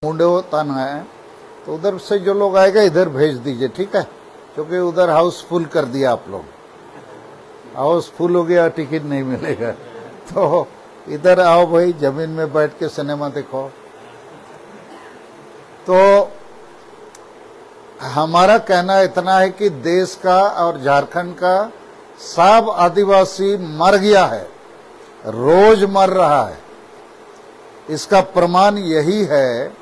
मुंडे तान है, तो उधर से जो लोग आएगा इधर भेज दीजिए, ठीक है, क्योंकि उधर हाउसफुल कर दिया आप लोग, हाउसफुल हो गया, टिकट नहीं मिलेगा। तो इधर आओ भाई, जमीन में बैठ के सिनेमा देखो। तो हमारा कहना इतना है कि देश का और झारखंड का सब आदिवासी मर गया है, रोज मर रहा है। इसका प्रमाण यही है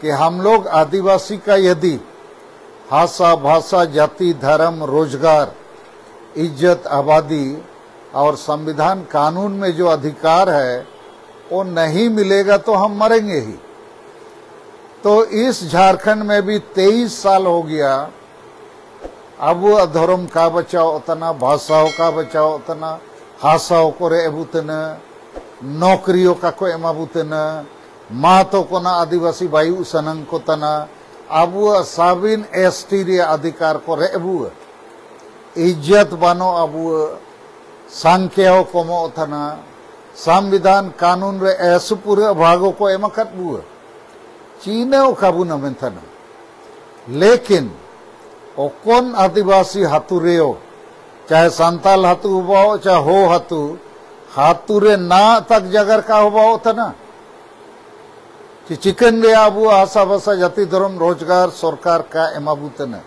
कि हम लोग आदिवासी का यदि भाषा, जाति, धर्म, रोजगार, इज्जत, आबादी और संविधान कानून में जो अधिकार है वो नहीं मिलेगा तो हम मरेंगे ही। तो इस झारखंड में भी 23 साल हो गया, अब वो धर्म का बचाओ उतना, भाषाओं का बचाओ उतना, हासाओं को रे एबुतना, नौकरियों का को एमाबुतना, मातो को ना आदिवासी बायु सनंग को तना, अब वो साबिन एसटी रे अधिकार को रे एबु, इज्जत बानो अब वो संख्याओं को मो उतना, संविधान कानून रे ऐसे पूरे भागों को एमकत बुआ, चीने ओ काबू न मिंथना। लेकिन ओ कौन आदिवासी हाथुरेओ, चाहे संताल हाथु हुआ चाहे हो हाथुरे ना तक जगर का हुआ था ना, कि चिकन रे आबू आशा भाषा जाति धर्म रोजगार सरकार का एमाबूतन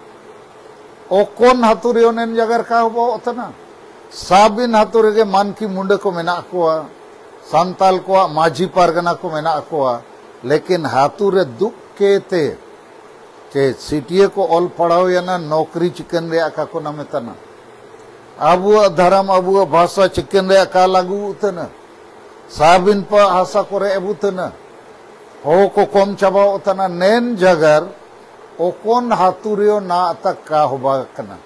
ओ कौन हाथुरेओ ने जगर का हुआ था ना, साबिन हाथुरे के मन की मुंडे को मेना कोआ, संताल को माझी पारगना को मेना कोआ, लेकिन हाथुरे दुख के ते के सीटीए को ऑल पढ़ाओ या ना नौकरी चिकन रे आका को नामे तना, अब धर्म अब भाषा चिकन रे आका लागू उतना, साबिन पर आशा को रे एबुतना, हो को कम चबा उतना नैन जगर ओ कौन हाथुरियो ना तक का होबा कना,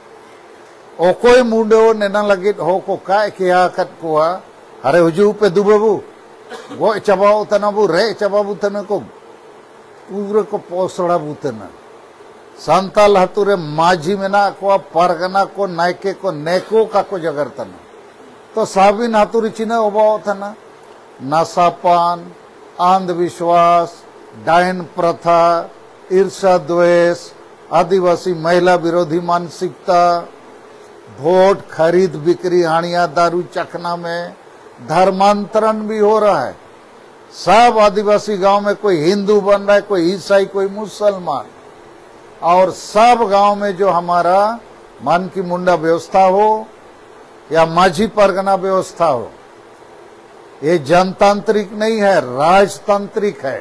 ओ कोई मुंडो नेना लगित हो को का किया कत कोआ, अरे हुजू पे दुबबू वो चबा उतना बु रे चबा उतना को पूरे को पोसड़ा बुतना, संताल हाथुरे माझी मेना को पारगना को नायके को नेको का को जगर तना, तो साबिन हाथुरी चिन्ह होबा उतना, नशापान, अंधविश्वास, डायन प्रथा, ईर्षा द्वेष, आदिवासी महिला विरोधी मानसिकता, वोट खरीद बिक्री, हानिया दारू चखना में धर्मांतरण भी हो रहा है। सब आदिवासी गांव में कोई हिंदू बन रहा है, कोई ईसाई, कोई मुसलमान, और सब गांव में जो हमारा मन की मुंडा व्यवस्था हो या माझी परगना व्यवस्था हो, ये जनतांत्रिक नहीं है, राजतांत्रिक है।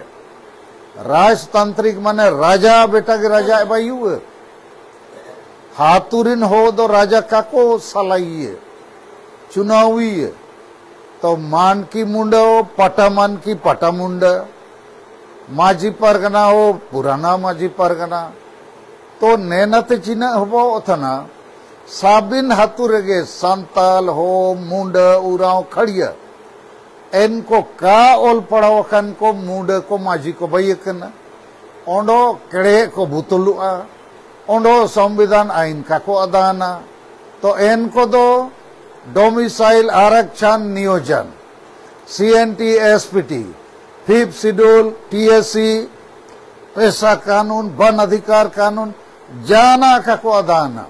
राजतांत्रिक माने राजा बेटा के राजा भाई हाथुरिन हो तो राजा का को सलाइए चुनावी, तो मान की मुंडा हो पटा मान की पटा मुंडा, माझी परगना हो पुराना माझी परगना, तो नेनत चिन्ह हो थना, साबिन हाथुरेगे संताल हो मुंडा उराव खड़िया, इनको का ओल पड़ाव कन को मुंडे को माझी को बैकना, ओंडो केड़े को बुतलुआ, ओंडो संविधान आइन का को अदाना, तो इनको दो डोमिसाइल आरक्षण नियोजन, CNT SPT, 5th schedule, TSC, पैसा कानून, वन अधिकार कानून, जाना का को अदाना,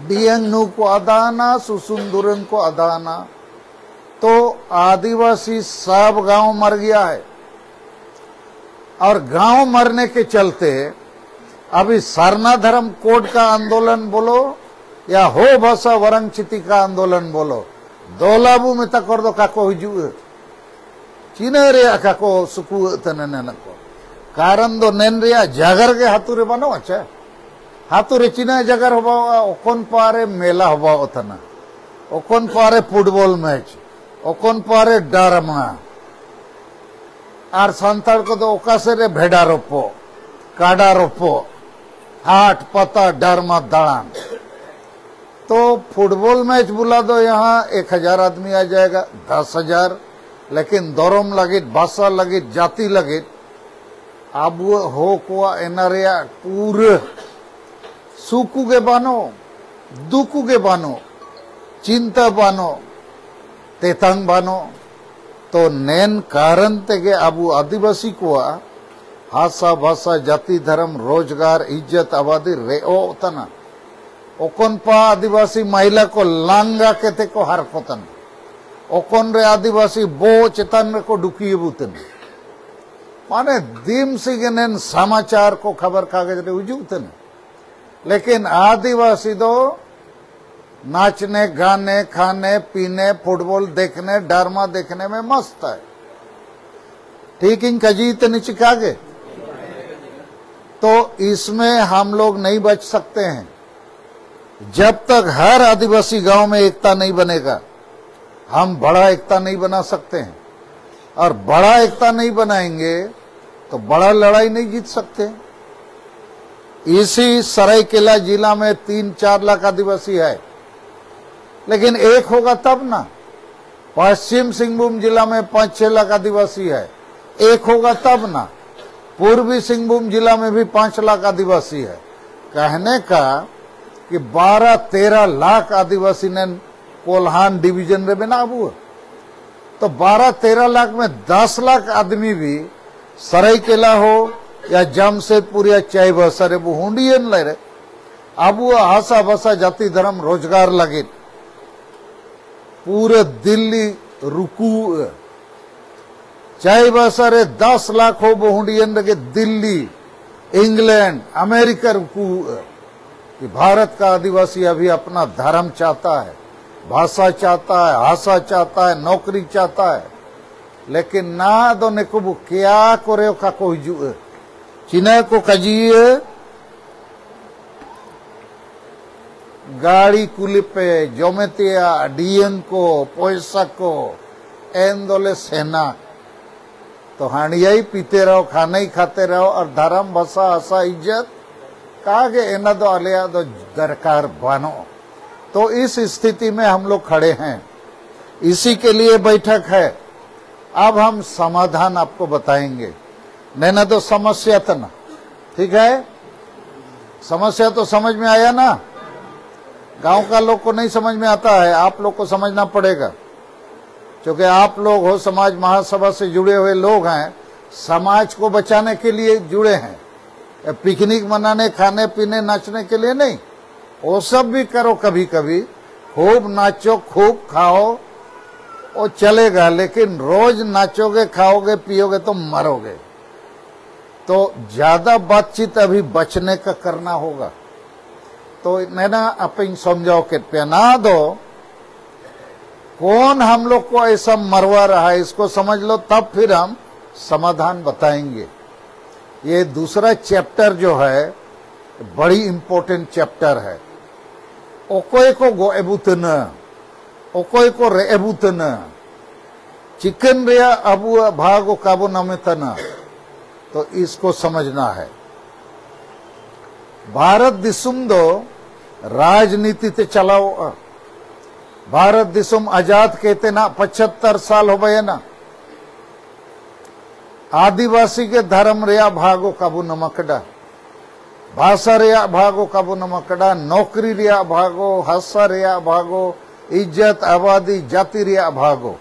डियंगनू को अदाना, सुसुंदुरन को अदाना, तो आदिवासी सब गांव मर गया है। और गांव मरने के चलते अभी सरना धर्म कोड का आंदोलन बोलो या हो भाषा वरंगचिति का आंदोलन बोलो, दोलाबू में तक कर दो काको हिजू चीने रे काको सुकू तने को कारण दो नेन रे जगर के हाथुरे बनो, अच्छा हाथुरे चीना जगर होबा ओकन पारे मेला होबा उतना, ओकन पारे फुटबॉल मैच, ओकन पारे डारमा, और संताल को तो ओकासे रे भेड़ा रोपो, काडा रोपो, हाट पता डारमा दाड़ान, तो फुटबॉल मैच बुला दो, यहाँ 1000 आदमी आ जाएगा, 10,000, लेकिन धर्म लगित, भाषा लगित, जाति लगित, अब हो को एनारिया पूरे सुकू के बानो, दुकू के बानो, चिंता बानो, तेतंग बानो, तो नैन कारण ते के अब आदिवासी को भाषा भाषा जाति धर्म रोजगार इज्जत आबादी रेओ तना ओकन पा आदिवासी महिला को लांगा केते को हार कोतन ओकन रे आदिवासी बो चेतन रे को डुकी बुतन माने दीम सिगनेन समाचार को खबर कागज रे उजुतन लेकिन आदिवासी दो नाचने गाने खाने पीने फुटबॉल देखने ड्रामा देखने में मस्त है ठीक इन कजीत निचिकागे तो इसमें हम लोग नहीं बच सकते हैं जब तक हर आदिवासी गांव में एकता नहीं बनेगा हम बड़ा एकता नहीं बना सकते हैं और बड़ा एकता नहीं बनाएंगे तो बड़ा लड़ाई नहीं जीत सकते। इसी सरायकेला जिला में 3-4 लाख आदिवासी है लेकिन एक होगा तब ना। पश्चिम सिंहभूम जिला में 5-6 लाख आदिवासी है एक होगा तब ना। पूर्वी सिंहभूम जिला में भी 5 लाख आदिवासी है। कहने का कि 12-13 लाख आदिवासी ने कोल्हान डिवीजन में बना हुआ तो 12-13 लाख में 10 लाख आदमी भी सरायकेला हो या जमशेदपुर या चाईबासा वो हुंडियन ले रहे अब वो आशा भाषा जाति धर्म रोजगार लगे पूरे दिल्ली रुकू चाईबासा रे 10 लाख हो वो हुंडियन लगे दिल्ली इंग्लैंड अमेरिका रुकू कि भारत का आदिवासी अभी अपना धर्म चाहता है भाषा चाहता है आशा चाहता है नौकरी चाहता है लेकिन ना दो ने को क्या करे का को हिजू चिना को कजिए गाड़ी कुलिपे जोमेतिया डीएन को पैसा को एंदोले सेना तो हानिया ही पीते रहो खाना ही खाते रहो और धर्म भाषा आशा इज्जत कहा के एना दो अलिया दो दरकार बनो। तो इस स्थिति में हम लोग खड़े हैं इसी के लिए बैठक है। अब हम समाधान आपको बताएंगे नैना तो समस्या था ना ठीक है समस्या तो समझ में आया ना। गांव का लोग को नहीं समझ में आता है आप लोग को समझना पड़ेगा क्योंकि आप लोग हो समाज महासभा से जुड़े हुए लोग हैं समाज को बचाने के लिए जुड़े हैं पिकनिक मनाने खाने पीने नाचने के लिए नहीं। वो सब भी करो कभी कभी खूब नाचो खूब खाओ वो चलेगा लेकिन रोज नाचोगे खाओगे पियोगे तो मरोगे। तो ज्यादा बातचीत अभी बचने का करना होगा। तो नैना अपन समझाओ के पहना दो कौन हम लोग को ऐसा मरवा रहा है इसको समझ लो तब फिर हम समाधान बताएंगे। ये दूसरा चैप्टर जो है बड़ी इंपॉर्टेंट चैप्टर है। ओकोई को गोएबुतन ओकोई को रेबुतन चिकन रिया अबू भागो काबू नमेतना तो इसको समझना है। भारत दिसुम दो राजनीति ते चलाओ भारत दिसुम आजाद कहते ना 75 साल हो गए ना आदिवासी के धर्म रिया भागो काबू नमकड़ा भाषा रिया भागो काबू नमकड़ा नौकरी रिया भागो हस्सा रिया भागो इज्जत आबादी जाति रिया भागो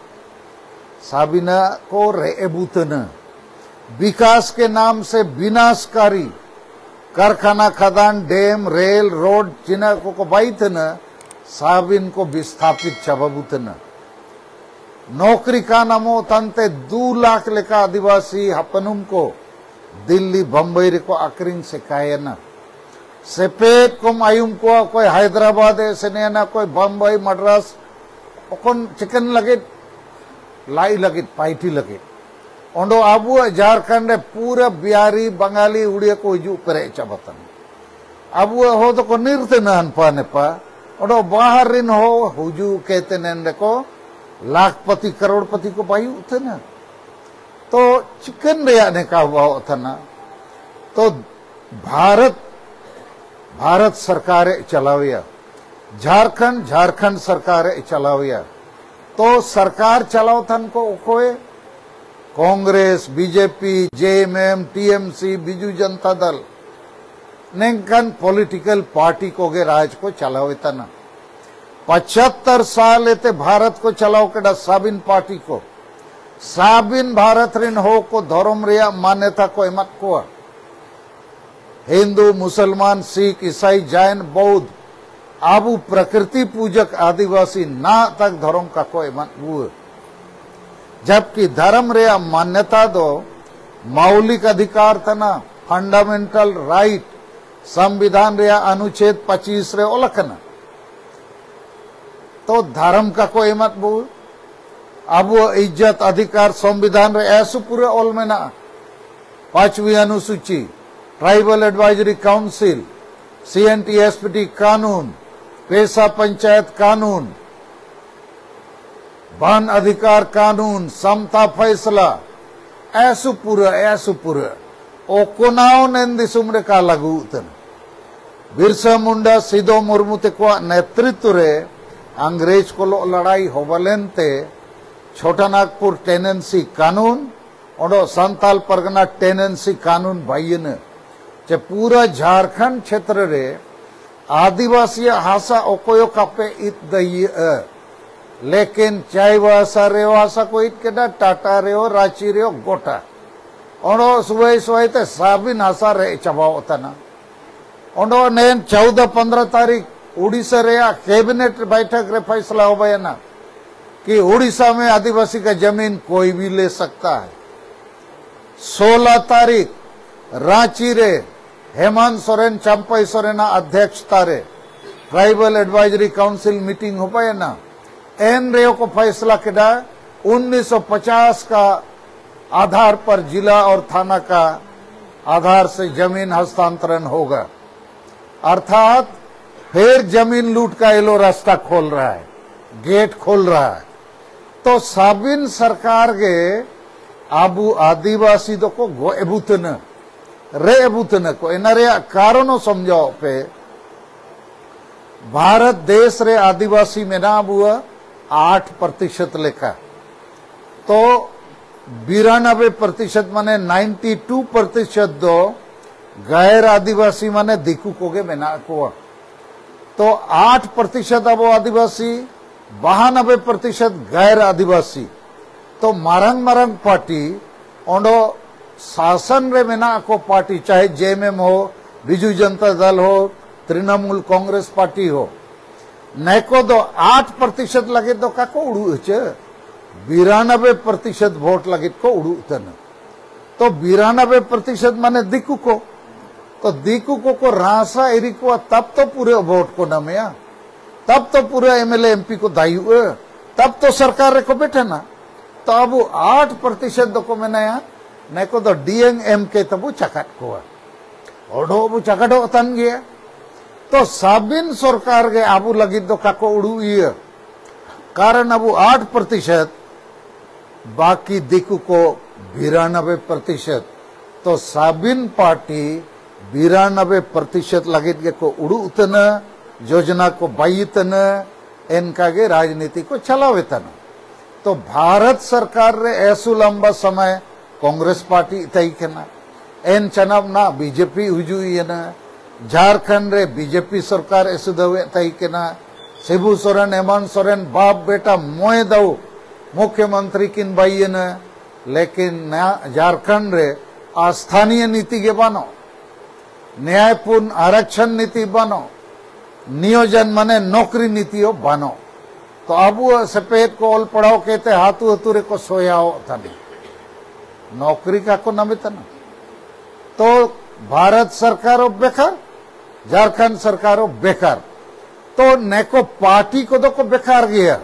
साबिना को रेबुतन विकास के नाम से विनाशकारी कारखाना खदान डैम रेल रोड जिना को बाइतन साबिन को विस्थापित चबबुतन नौकरी का नामो तंते 2 लाख लेखा आदिवासी हपनुम को दिल्ली बम्बई को अकरिंग से कायना सेपेट को आयुम को कोई हैदराबाद से ना कोई बम्बई मद्रास ओकन चिकन लगे लाई लगे पाइटी लगे ओंडो आबू झारखंड पूरा बिहारी बंगाली उड़िया को हिजू करे चबतन आबू हो तो को निर्ते न हनपा नेपा ओंडो बाहर रिन हो हुजू कहते ने को लाखपति करोड़पति को पाई उठे ना तो चिकन रिया ने का हुआ था ना तो भारत सरकार चलाविया झारखंड सरकार चलाविया तो सरकार चलाओ थन को कोई Congress BJP JMM TMC Biju Janata Dal नेकन political party को गे राज को चलावे तना 75 साल एते भारत को चलाओ के साबिन पार्टी को साबिन भारत रिन हो को धर्म रिया मान्यता को एमत को हिंदू मुसलमान सिख ईसाई जैन बौद्ध आबू प्रकृति पूजक आदिवासी ना तक धर्म का को एमत हुए, जबकि धर्म रिया मान्यता दो मौलिक अधिकार तना फंडामेंटल राइट संविधान रिया अनुच्छेद 25 रे ओलखना। तो धर्म का को एमत बु अब इज्जत अधिकार संविधान रे ऐसु पूरे ओल में ना 5वीं अनुसूची ट्राइबल एडवाइजरी काउंसिल CNTSPT कानून पेशा पंचायत कानून वन अधिकार कानून समता फैसला ऐसु पूरे ओ कोनाओ नेंदी सुमरे का लागू उतन बिरसा मुंडा सिदो मुर्मू ते को नेतृत्व रे अंग्रेज को लड़ाई होबलेनते छोटा नागपुर टेनेंसी कानून और संताल परगना टेनेंसी कानून भाईन चे पूरा झारखंड क्षेत्र रे आदिवासी हासा ओकोयो कापे इत दई लेकिन चाय वासा रे वासा को इत केडा टाटा रे रांची रे गोटा और सुबह ते साबिन हासा रे चबाओ तना और ने 14-15 तारीख उड़ीसा रे कैबिनेट बैठक रे फैसला हो गया ना कि उड़ीसा में आदिवासी का जमीन कोई भी ले सकता है। 16 तारीख रांची रे हेमंत सोरेन चंपई सोरेन अध्यक्षता रे ट्राइबल एडवाइजरी काउंसिल मीटिंग हो पाए ना एन रेओ को फैसला किया 1950 का आधार पर जिला और थाना का आधार से जमीन हस्तांतरण होगा, अर्थात फिर जमीन लूट का ये लो रास्ता खोल रहा है, गेट खोल रहा है। तो साबिन सरकार के आबू आदिवासी दो को गोएबुतन रेबुतन को इनरे कारणों समझाओ पे भारत देश रे आदिवासी में ना बुआ 8% लेखा तो 92% माने 92% दो गैर आदिवासी माने दिकू को गे मेना को तो 8% अब आदिवासी 92% गैर आदिवासी। तो मारंग पार्टी ओंडो शासन रे मेना को पार्टी चाहे JMM हो बिजू जनता दल हो तृणमूल कांग्रेस पार्टी हो neko do 8% lagi do kako udu चे 92% वोट लगे को उड़ू तन तो 92% माने दिकू को तो दिकू को रासा एरी को तब तो पूरे वोट को नमया तब तो पूरे MLA MP को दायु तब तो सरकार को बैठे ना तो अब 8% को मैंने neko do DNM के तब चकट को ओडो वो चकटो तन गया तो साबिन सरकार के आबू लगी तो kako उड़ू ये कारण अब 8% बाकी दिकू को 92% तो साबिन पार्टी 92% लगे को उड़ू उतन योजना को बाईतन इनका के राजनीति को चलावेतन। तो भारत सरकार रे ऐसु लंबा समय कांग्रेस पार्टी तई केना एन चनाब ना बीजेपी हुजुई ना झारखंड रे बीजेपी सरकार ऐसु दवे तई केना शिबू सोरेन हेमंत सोरेन बाप बेटा मोए दऊ मुख्यमंत्री किन बाई न लेकिन झारखंड रे स्थानीय नीति के बनो न्यायपूर्ण आरक्षण नीति बनो नियोजन माने नौकरी नीति बनो तो अब सफेद को ओल पढ़ाओ कहते हाथू हतुरे को सोयाओ थाने नौकरी का को नमितन तो भारत सरकार बेकार झारखंड सरकार बेकार तो neko पार्टी को दो को बेकार गया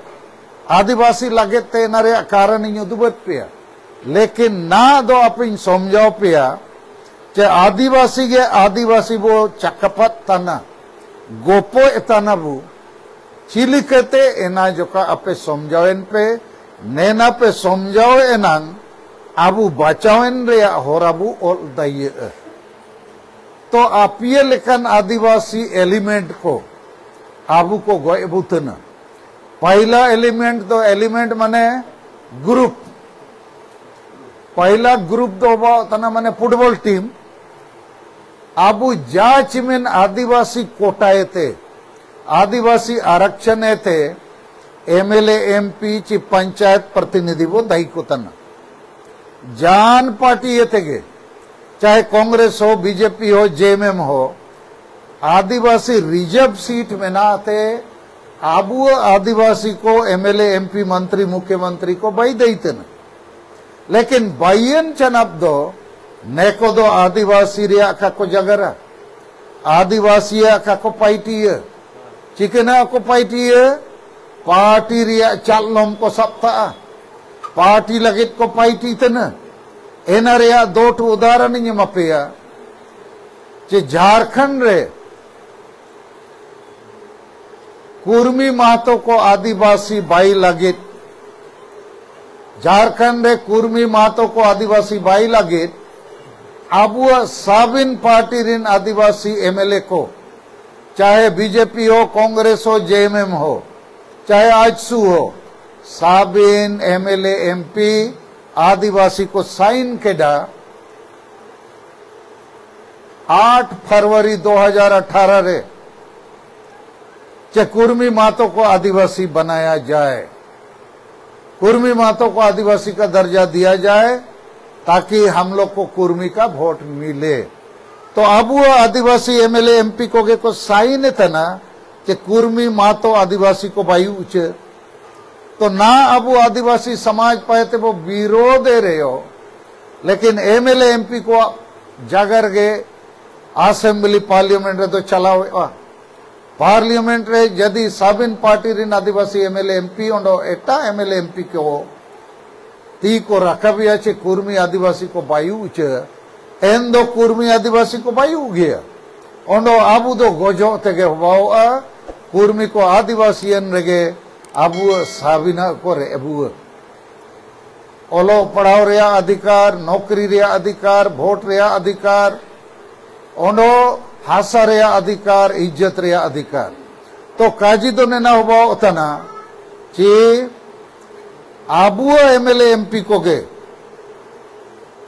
आदिवासी लगे ते नरे कारण इन दुबत पिया लेकिन ना दो अपन समझाओ पिया चे आदिवासी के आदिवासी वो चकपत तना गोपो इतना बु चिली कहते एना जो का अपे समझाओ इन पे नैना पे समझाओ एनांग आबू बचाओ इन रे होराबू और दाइए तो आप ये लेकिन आदिवासी एलिमेंट को आबू को गोएबुतन पहला एलिमेंट तो एलिमेंट माने ग्रुप पहला ग्रुप दो तना माने फुटबॉल टीम आबू जाच में आदिवासी कोटाए थे आदिवासी आरक्षण थे MLA MP ची पंचायत प्रतिनिधि वो दाई को तना जान पार्टी ये थे, चाहे कांग्रेस हो, बीजेपी हो, जेएमएम हो, आदिवासी रिजर्व सीट में ना आते आबू आदिवासी को एमएलए एमपी मंत्री मुख्यमंत्री को बाई देते न, लेकिन बाइयन चनब दो नेको दो आदिवासी रिया का को जगरा आदिवासी का को पाइटी चिकना को पाइटी पार्टी रिया चालनोम को सप्ताह पार्टी लगित को पाइटी तन एना रिया दो उदाहरण इन मपेया जे झारखंड रे कुर्मी महतो को आदिवासी बाई लगित झारखंड रे कुर्मी महतो को आदिवासी बाई लगित अब साबिन पार्टी रिन आदिवासी एमएलए को चाहे बीजेपी हो, कांग्रेस हो, जेएमएम हो, चाहे आजसू हो, साबिन एमएलए एमपी आदिवासी को साइन केडा 8 फरवरी 2018 रे चे कुर्मी मातों को आदिवासी बनाया जाए, कुर्मी मातों को आदिवासी का दर्जा दिया जाए ताकि हम लोग को कुर्मी का वोट मिले। तो अब वो आदिवासी एमएलए एमपी को साइन था ना कि कुर्मी मातो आदिवासी को बायु उच्च, तो ना अब वो आदिवासी समाज पाए थे वो विरोध दे रहे हो, लेकिन एमएलए एमपी को जागर गे असेंबली पार्लियामेंट रे तो चलाओ पार्लियामेंट रे यदि साबिन पार्टी रिन आदिवासी एमएलए एमपी ओंडो एटा एमएलए एमपी को ती को रखबिया चे कुर्मी आदिवासी को बायु उच्च एन दो कुर्मी आदिवासी को बायु गया ओंडो आबू दो गोजो तेगे वाओ कुर्मी को आदिवासीयन रेगे आबू साबिना को रे अबू ओलो पढ़ाओ रिया अधिकार, नौकरी रिया अधिकार, वोट रिया अधिकार, ओंडो हासा रिया अधिकार, इज्जत रिया अधिकार। तो काजी तो ने ना हुआ उतना कि आबू एमएलए एमपी को गे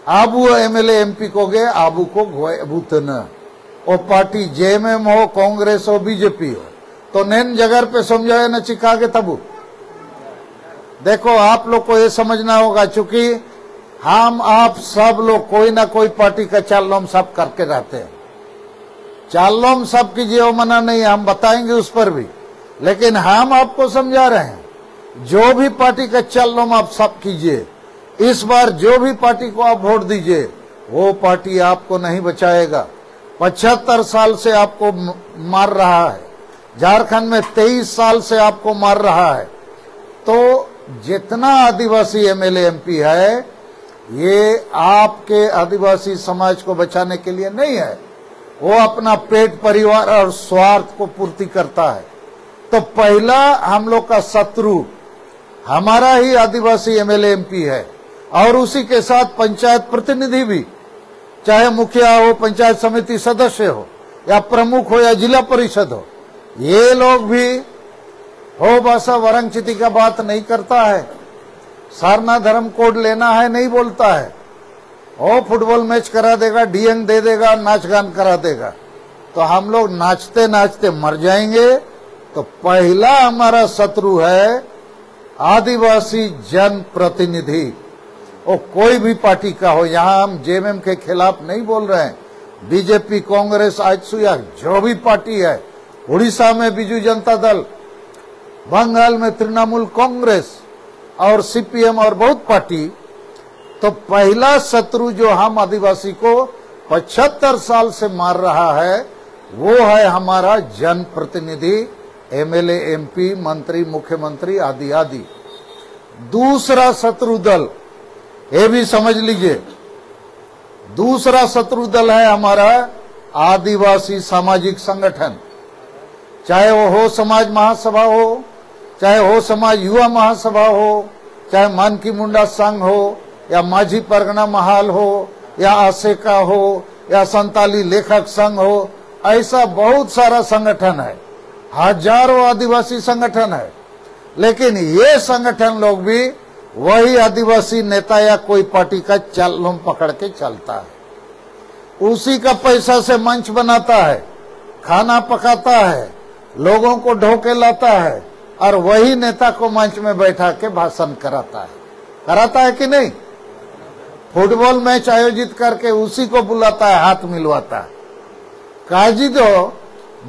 आबू एमएलए एमपी को गे आबू को गोए अबूतन और पार्टी जेएमएम हो, कांग्रेस हो, बीजेपी हो, तो नैन जगह पे समझाए न चिका के तबू। देखो आप लोग को ये समझना होगा, चूंकि हम आप सब लोग कोई ना कोई पार्टी का चालम सब करके रहते हैं, चालम सब कीजिए वो मना नहीं, हम बताएंगे उस पर भी, लेकिन हम आपको समझा रहे हैं जो भी पार्टी का चालम आप सब कीजिए। इस बार जो भी पार्टी को आप वोट दीजिए वो पार्टी आपको नहीं बचाएगा। 75 साल से आपको मार रहा है, झारखंड में 23 साल से आपको मार रहा है। तो जितना आदिवासी एमएलए एमपी है ये आपके आदिवासी समाज को बचाने के लिए नहीं है, वो अपना पेट परिवार और स्वार्थ को पूर्ति करता है। तो पहला हम लोग का शत्रु हमारा ही आदिवासी एमएलए एमपी है और उसी के साथ पंचायत प्रतिनिधि भी, चाहे मुखिया हो, पंचायत समिति सदस्य हो, या प्रमुख हो, या जिला परिषद हो, ये लोग भी हो भाषा वरंगचिति का बात नहीं करता है, सारना धर्म कोड लेना है नहीं बोलता है, ओ फुटबॉल मैच करा देगा, डीएन दे देगा, नाच गान करा देगा, तो हम लोग नाचते नाचते मर जाएंगे। तो पहला हमारा शत्रु है आदिवासी जन प्रतिनिधि, वो कोई भी पार्टी का हो। यहाँ हम जेएमएम के खिलाफ नहीं बोल रहे हैं, बीजेपी, कांग्रेस, आजसू या जो भी पार्टी है, उड़ीसा में बीजू जनता दल, बंगाल में तृणमूल कांग्रेस और सीपीएम और बहुत पार्टी। तो पहला शत्रु जो हम आदिवासी को 75 साल से मार रहा है वो है हमारा जनप्रतिनिधि, एमएलए, एमपी, मंत्री, मुख्यमंत्री आदि आदि। दूसरा शत्रु दल, ये भी समझ लीजिए, दूसरा शत्रु दल है हमारा आदिवासी सामाजिक संगठन, चाहे वो हो समाज महासभा हो, चाहे हो समाज युवा महासभा हो, चाहे मानकी मुंडा संघ हो, या माझी परगना महाल हो, या आसेका हो, या संताली लेखक संघ हो, ऐसा बहुत सारा संगठन है, हजारों आदिवासी संगठन है। लेकिन ये संगठन लोग भी वही आदिवासी नेता या कोई पार्टी का चालम पकड़ के चलता है, उसी का पैसा से मंच बनाता है, खाना पकाता है, लोगों को ढोके लाता है और वही नेता को मंच में बैठा के भाषण कराता है कि नहीं? फुटबॉल मैच आयोजित करके उसी को बुलाता है, हाथ मिलवाता है। काजी दो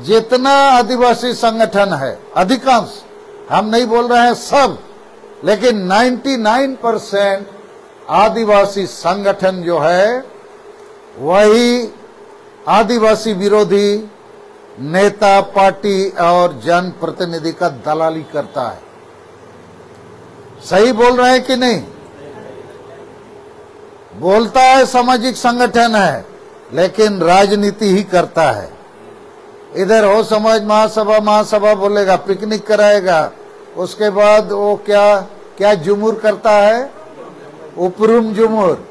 जितना आदिवासी संगठन है, अधिकांश, हम नहीं बोल रहे हैं सब, लेकिन 99% आदिवासी संगठन जो है वही आदिवासी विरोधी नेता, पार्टी और जनप्रतिनिधि का दलाली करता है। सही बोल रहे हैं कि नहीं? बोलता है सामाजिक संगठन है, लेकिन राजनीति ही करता है। इधर हो समाज महासभा बोलेगा, पिकनिक कराएगा, उसके बाद वो क्या जुमूर करता है, उपरुम जुमूर,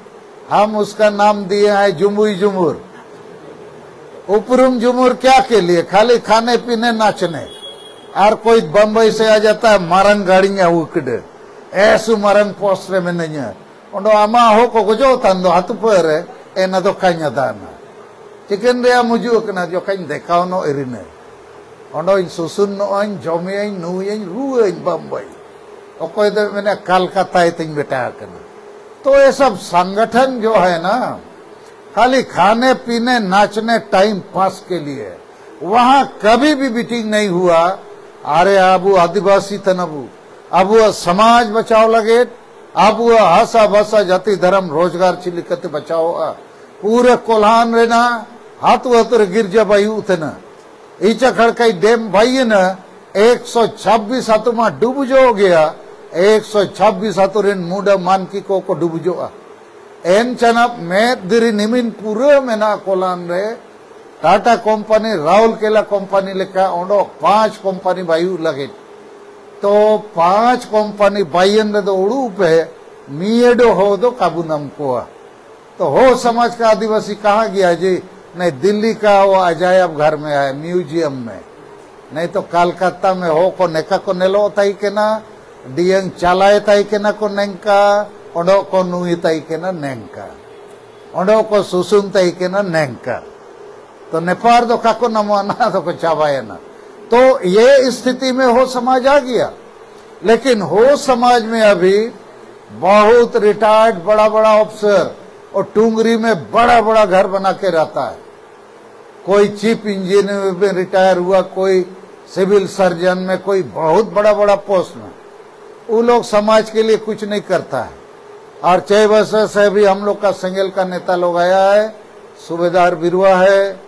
हम उसका नाम दिए हैं जुमुई जुमूर। उपरुम जुमूर क्या के लिए? खाली खाने पीने नाचने। और कोई बम्बई से आ जाता है, मारंग गाड़ियां उकड़े, ऐसु मारंग पोस्टर में नहीं है, उन्हों आमा हो को जो तंदो हाथ पर ए न तो कहीं दाना चिकन रे मुझे कना जो कहीं देखा नो इरिने उन्हों इन सुसुन नो इन जमे इन नु इन रू इन बम्बई ओको इधर मैंने कलकत्ता इतनी बेटा करना। तो ये सब संगठन जो है ना, खाली खाने पीने नाचने टाइम पास के लिए, वहां कभी भी मीटिंग नहीं हुआ। अरे अबू आदिवासी तनबू, अबू समाज बचाओ लगे, अबू हासा भाषा जाति धर्म रोजगार चिलिकत बचाओ, पूरे कोल्हान रहना हाथु हतुर गिरजा भाई उतना ईचा खड़काई डैम भाई न 126 हाथों में डूब जो गया, 126 हाथुर मुंडा मानकी को डूब जो एन चना मैं दिरी निमिन पूरे में ना कोलान रे टाटा कंपनी राउरकेला कंपनी लेका ओंडो 5 कंपनी बायु लगे। तो 5 कंपनी बायन रे दो उड़ू पे मीएडो हो दो काबू नम को। तो हो समाज का आदिवासी कहाँ गया जी? नहीं दिल्ली का वो अजायब घर में है, म्यूजियम में, नहीं तो कलकत्ता में हो को नेका को नेलो ताई के ना डियंग चालाए ताई के ना को नेंका, ओंडो को नुई ताई के ना नेंका, ओंडो को सुसुन ताई के ना नेंका। तो नेपाल तो काको नमवाना तो को चावाए ना। तो ये स्थिति में हो समाज आ गया। लेकिन हो समाज में अभी बहुत रिटायर्ड बड़ा बड़ा अफसर और टुंगरी में बड़ा बड़ा घर बना के रहता है। कोई चीफ इंजीनियर में रिटायर हुआ, कोई सिविल सर्जन में, कोई बहुत बड़ा बड़ा पोस्ट में। वो लोग समाज के लिए कुछ नहीं करता है। और 6 वर्ष से भी हम लोग का संगेल का नेता लोग आया है, सूबेदार बिरुआ है,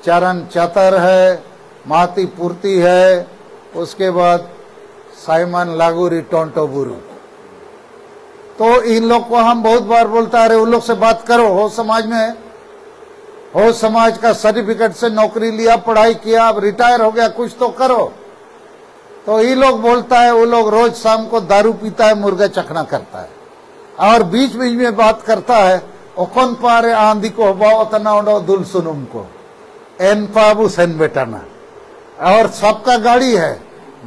चरण चातर है, माती पूर्ति है, उसके बाद साइमन लागूरी टोंटो बुरु। तो इन लोग को हम बहुत बार बोलता है, उन लोग से बात करो। हो समाज में, हो समाज का सर्टिफिकेट से नौकरी लिया, पढ़ाई किया, अब रिटायर हो गया, कुछ तो करो। तो ये लोग बोलता है, वो लोग रोज शाम को दारू पीता है, मुर्गा चखना करता है, और बीच बीच में बात करता है, ओकन पारे आंधी को हबाओ तना उड़ो दुल सुनुम को एन पाबू सेन बेटाना। और सबका गाड़ी है,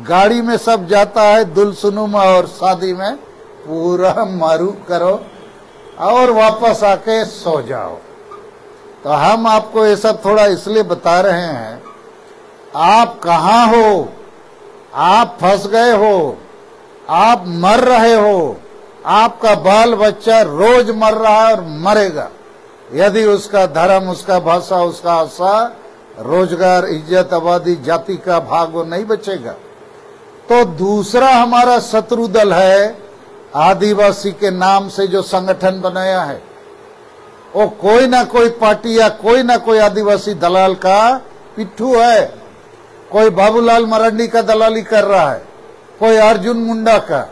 गाड़ी में सब जाता है दुल सुनुम, और शादी में पूरा मारू करो और वापस आके सो जाओ। तो हम आपको ये सब थोड़ा इसलिए बता रहे हैं, आप कहाँ हो, आप फंस गए हो, आप मर रहे हो, आपका बाल बच्चा रोज मर रहा है और मरेगा यदि उसका धर्म, उसका भाषा, उसका आशा, रोजगार, इज्जत, आबादी, जाति का भाग वो नहीं बचेगा। तो दूसरा हमारा शत्रु दल है आदिवासी के नाम से जो संगठन बनाया है, वो कोई ना कोई पार्टी या कोई ना कोई आदिवासी दलाल का पिट्ठू है। कोई बाबूलाल मरांडी का दलाली कर रहा है, कोई अर्जुन मुंडा का,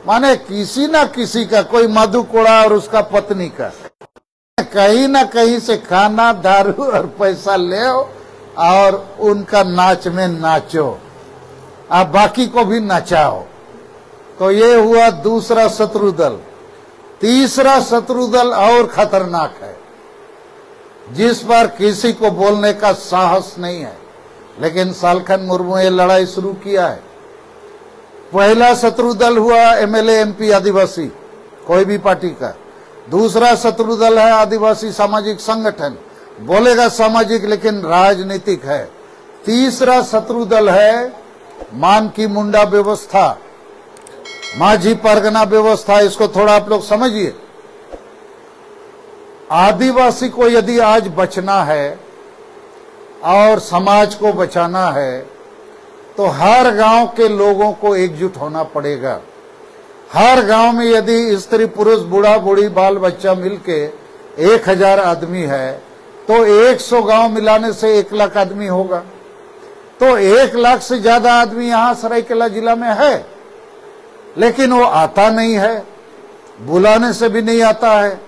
माने किसी ना किसी का, कोई मधु कोड़ा और उसका पत्नी का, कहीं ना कहीं से खाना, दारू और पैसा ले और उनका नाच में नाचो, आप बाकी को भी नचाओ। तो ये हुआ दूसरा शत्रु दल। तीसरा शत्रु दल और खतरनाक है, जिस पर किसी को बोलने का साहस नहीं है, लेकिन सालखन मुर्मू ये लड़ाई शुरू किया है। पहला शत्रु दल हुआ एमएलए एमपी आदिवासी, कोई भी पार्टी का। दूसरा शत्रु दल है आदिवासी सामाजिक संगठन, बोलेगा सामाजिक लेकिन राजनीतिक है। तीसरा शत्रु दल है मानकी मुंडा व्यवस्था, माझी परगना व्यवस्था। इसको थोड़ा आप लोग समझिए। आदिवासी को यदि आज बचना है और समाज को बचाना है तो हर गांव के लोगों को एकजुट होना पड़ेगा। हर गांव में यदि स्त्री पुरुष बूढ़ा बूढ़ी बाल बच्चा मिलके 1000 आदमी है तो 100 गांव मिलाने से 1 लाख आदमी होगा। तो 1 लाख से ज्यादा आदमी यहां सरायकेला जिला में है, लेकिन वो आता नहीं है, बुलाने से भी नहीं आता है,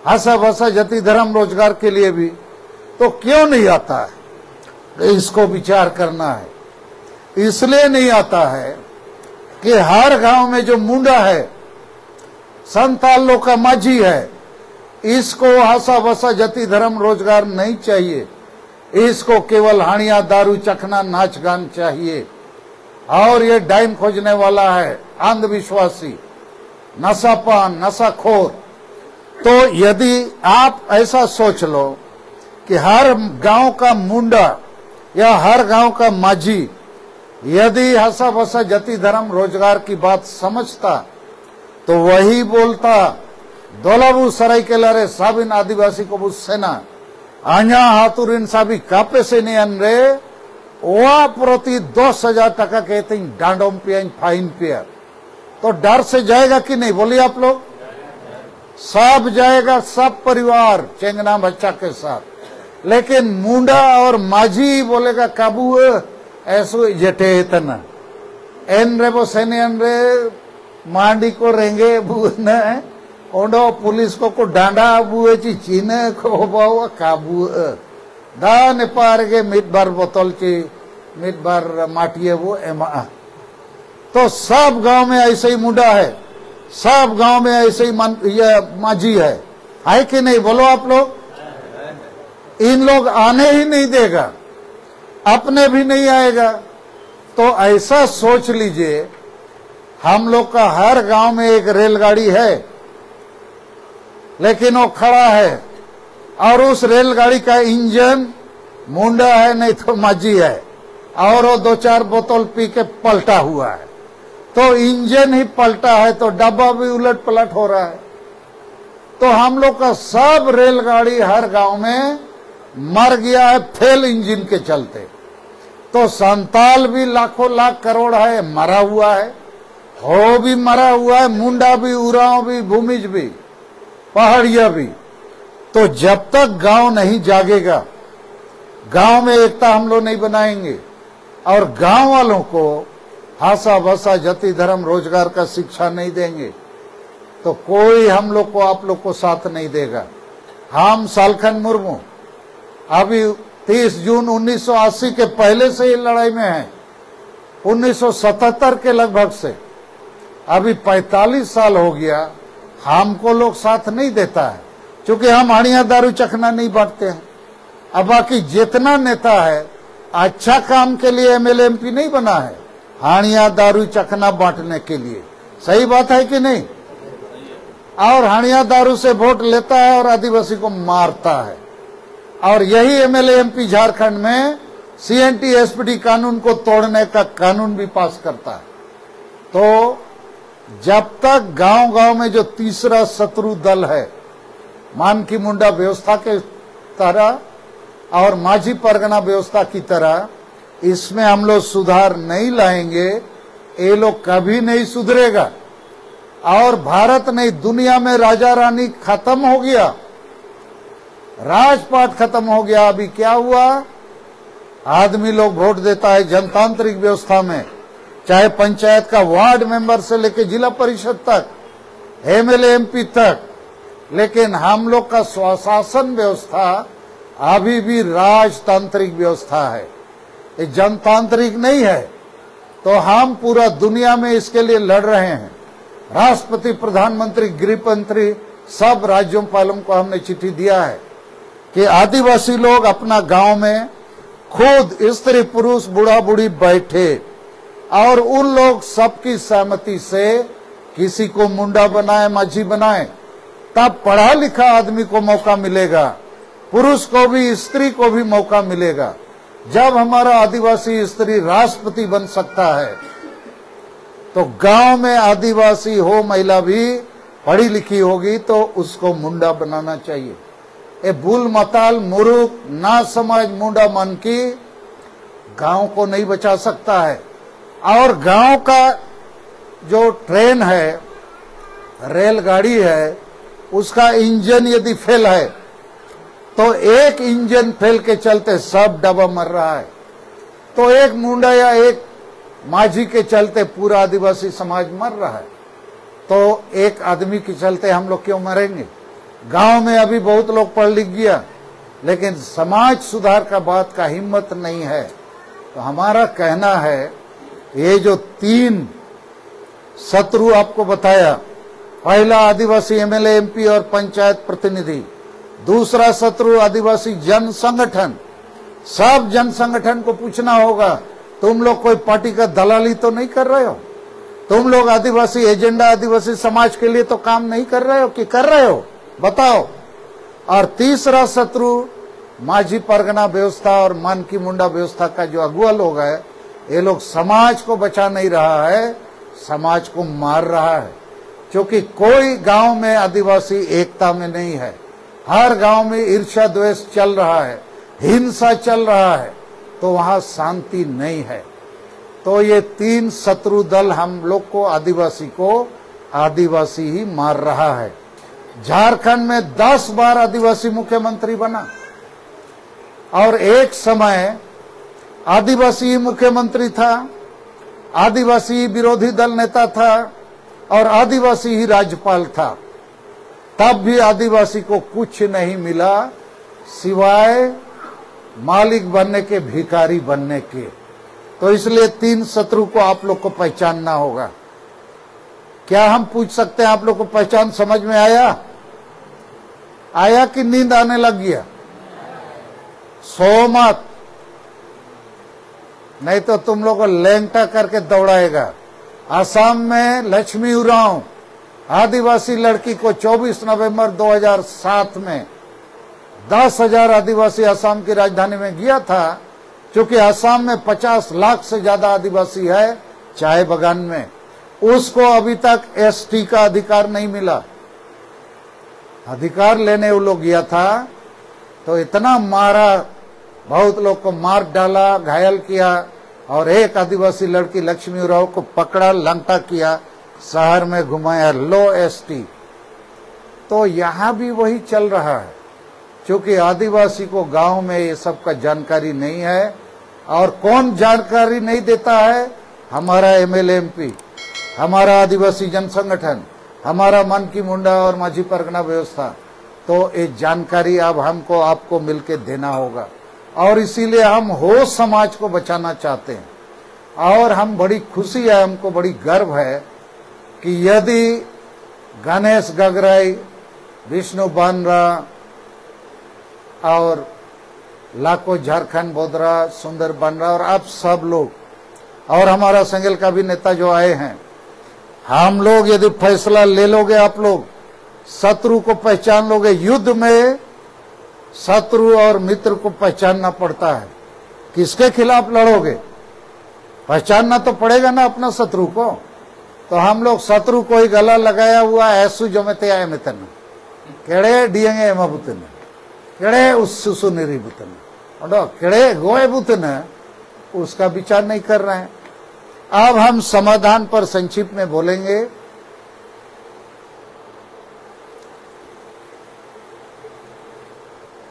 आशा भाषा जाति धर्म रोजगार के लिए भी। तो क्यों नहीं आता है, इसको विचार करना है। इसलिए नहीं आता है कि हर गांव में जो मुंडा है, संताल लोग का माझी है, इसको आशा भाषा जाति धर्म रोजगार नहीं चाहिए। इसको केवल हानिया दारू चखना नाच गान चाहिए। और ये डाइन खोजने वाला है, अंधविश्वासी, नशापान, नशाखोर। तो यदि आप ऐसा सोच लो कि हर गांव का मुंडा या हर गांव का माझी यदि हसा भसा जाति धर्म रोजगार की बात समझता तो वही बोलता, दोलाबू सरायकेला रे साबिन आदिवासी को बुसेना आया हाथुरिन साबी कापे से नहीं अन रे वह प्रति 10,000 टका कहते हैं डांडोम पे फाइन पे। तो डर से जाएगा कि नहीं, बोलिए आप लोग? सब जाएगा, सब परिवार चेंगना बच्चा के साथ। लेकिन मुंडा और माझी बोलेगा काबू ऐसो जटे इतना एन रे वो सेने एन रे मांडी को रेंगे बुने ओंडो पुलिस को डांडा बुए ची चीने को बावा काबू दा ने पार के मिटबार बोतल ची मिटबार माटिए वो एमा। तो सब गांव में ऐसे ही मुंडा है, सब गांव में ऐसे ही ये माझी है कि नहीं, बोलो आप लोग? इन लोग आने ही नहीं देगा, अपने भी नहीं आएगा। तो ऐसा सोच लीजिए, हम लोग का हर गांव में एक रेलगाड़ी है, लेकिन वो खड़ा है और उस रेलगाड़ी का इंजन मुंडा है नहीं तो माझी है, और वो 2-4 बोतल पी के पलटा हुआ है। तो इंजन ही पलटा है तो डब्बा भी उलट पलट हो रहा है। तो हम लोग का सब रेलगाड़ी हर गांव में मर गया है फेल इंजन के चलते। तो संताल भी लाखों लाख करोड़ है, मरा हुआ है, हो भी मरा हुआ है, मुंडा भी, उरांव भी, भूमिज भी, पहाड़िया भी। तो जब तक गांव नहीं जागेगा, गांव में एकता हम लोग नहीं बनाएंगे और गांव वालों को भाषा भाषा जाति धर्म रोजगार का शिक्षा नहीं देंगे तो कोई हम लोग को आप लोग को साथ नहीं देगा। हम सालखन मुर्मू अभी 30 जून 1980 के पहले से ही लड़ाई में है, 1977 के लगभग से अभी 45 साल हो गया, हमको लोग साथ नहीं देता है क्योंकि हम हानिया दारू चखना नहीं बांटते हैं। अब बाकी जितना नेता है अच्छा काम के लिए एमएलए एमपी नहीं बना है, हानिया दारू चखना बांटने के लिए। सही बात है कि नहीं? और हानिया दारू से वोट लेता है और आदिवासी को मारता है। और यही एमएलए एमपी झारखंड में सीएनटी एसपीटी कानून को तोड़ने का कानून भी पास करता है। तो जब तक गांव गांव में जो तीसरा शत्रु दल है, मान की मुंडा व्यवस्था के तरह और माझी परगना व्यवस्था की तरह, इसमें हम लोग सुधार नहीं लाएंगे, ये लोग कभी नहीं सुधरेगा। और भारत नहीं, दुनिया में राजा रानी खत्म हो गया, राजपाट खत्म हो गया। अभी क्या हुआ, आदमी लोग वोट देता है जनतांत्रिक व्यवस्था में, चाहे पंचायत का वार्ड मेंबर से लेकर जिला परिषद तक, एमएलए एमपी तक। लेकिन हम लोग का स्वशासन व्यवस्था अभी भी राजतांत्रिक व्यवस्था है, ये जनतांत्रिक नहीं है। तो हम पूरा दुनिया में इसके लिए लड़ रहे हैं। राष्ट्रपति, प्रधानमंत्री, गृह मंत्री, सब राज्यपालों को हमने चिट्ठी दिया है कि आदिवासी लोग अपना गांव में खुद स्त्री पुरुष बूढ़ा बूढ़ी बैठे और उन लोग सबकी सहमति से किसी को मुंडा बनाए, माझी बनाए, तब पढ़ा लिखा आदमी को मौका मिलेगा, पुरुष को भी स्त्री को भी मौका मिलेगा। जब हमारा आदिवासी स्त्री राष्ट्रपति बन सकता है तो गांव में आदिवासी हो महिला भी पढ़ी लिखी होगी तो उसको मुंडा बनाना चाहिए। ए बुल मताल मुरुख ना समझ मुंडा मन की गांव को नहीं बचा सकता है। और गांव का जो ट्रेन है, रेलगाड़ी है, उसका इंजन यदि फेल है तो एक इंजन फेल के चलते सब डब्बा मर रहा है। तो एक मुंडा या एक माझी के चलते पूरा आदिवासी समाज मर रहा है। तो एक आदमी के चलते हम लोग क्यों मरेंगे? गांव में अभी बहुत लोग पढ़ लिख गया, लेकिन समाज सुधार का बात का हिम्मत नहीं है। तो हमारा कहना है, ये जो 3 शत्रु आपको बताया, पहला आदिवासी एमएलए एमपी और पंचायत प्रतिनिधि, दूसरा शत्रु आदिवासी जन संगठन। सब जन संगठन को पूछना होगा, तुम लोग कोई पार्टी का दलाली तो नहीं कर रहे हो? तुम लोग आदिवासी एजेंडा, आदिवासी समाज के लिए तो काम नहीं कर रहे हो कि कर रहे हो? बताओ। और तीसरा शत्रु माझी परगना व्यवस्था और मन की मुंडा व्यवस्था का जो अगुआ लोग है, ये लोग समाज को बचा नहीं रहा है, समाज को मार रहा है। क्योंकि कोई गांव में आदिवासी एकता में नहीं है, हर गांव में ईर्ष्या द्वेष चल रहा है, हिंसा चल रहा है, तो वहां शांति नहीं है। तो ये 3 शत्रु दल हम लोग को आदिवासी ही मार रहा है। झारखंड में 10 बार आदिवासी मुख्यमंत्री बना और एक समय आदिवासी ही मुख्यमंत्री था, आदिवासी विरोधी दल नेता था और आदिवासी ही राज्यपाल था। तब भी आदिवासी को कुछ नहीं मिला सिवाय मालिक बनने के, भिखारी बनने के। तो इसलिए 3 शत्रु को आप लोग को पहचानना होगा। क्या हम पूछ सकते हैं, आप लोग को पहचान समझ में आया कि नींद आने लग गया? सो मत, नहीं तो तुम लोग को लेंगटा करके दौड़ाएगा। असम में लक्ष्मी उरांव आदिवासी लड़की को 24 नवंबर 2007 में 10,000 आदिवासी असम की राजधानी में गया था। क्योंकि असम में 50 लाख से ज्यादा आदिवासी है चाय बगान में, उसको अभी तक एसटी का अधिकार नहीं मिला। अधिकार लेने वो लोग गया था तो इतना मारा, बहुत लोग को मार डाला, घायल किया और एक आदिवासी लड़की लक्ष्मी उरांव को पकड़ा, लंका किया, शहर में घुमाया, लो एसटी। तो यहां भी वही चल रहा है, क्योंकि आदिवासी को गांव में ये सब का जानकारी नहीं है। और कौन जानकारी नहीं देता है? हमारा एमएलए एमपी, हमारा आदिवासी जन संगठन, हमारा मन की मुंडा और माझी परगना व्यवस्था। तो ये जानकारी अब हमको आपको मिलके देना होगा और इसीलिए हम हो समाज को बचाना चाहते हैं। और हम बड़ी खुशी है, हमको बड़ी गर्व है कि यदि गणेश गगराई, विष्णु बानरा और लाखों झारखंड बोदरा, सुंदर बानरा और आप सब लोग और हमारा संगेल का भी नेता जो आए हैं, हम लोग यदि फैसला ले लोगे, आप लोग शत्रु को पहचान लोगे। युद्ध में शत्रु और मित्र को पहचानना पड़ता है। किसके खिलाफ लड़ोगे? पहचानना तो पड़ेगा ना अपना शत्रु को। तो हम लोग शत्रु को ही गला लगाया हुआ ऐसु जमते आए मितन केड़े डियंगे बुतन केड़े उससु निरी बुतन केड़े गोए बुतन, उसका विचार नहीं कर रहे हैं। अब हम समाधान पर संक्षिप्त में बोलेंगे।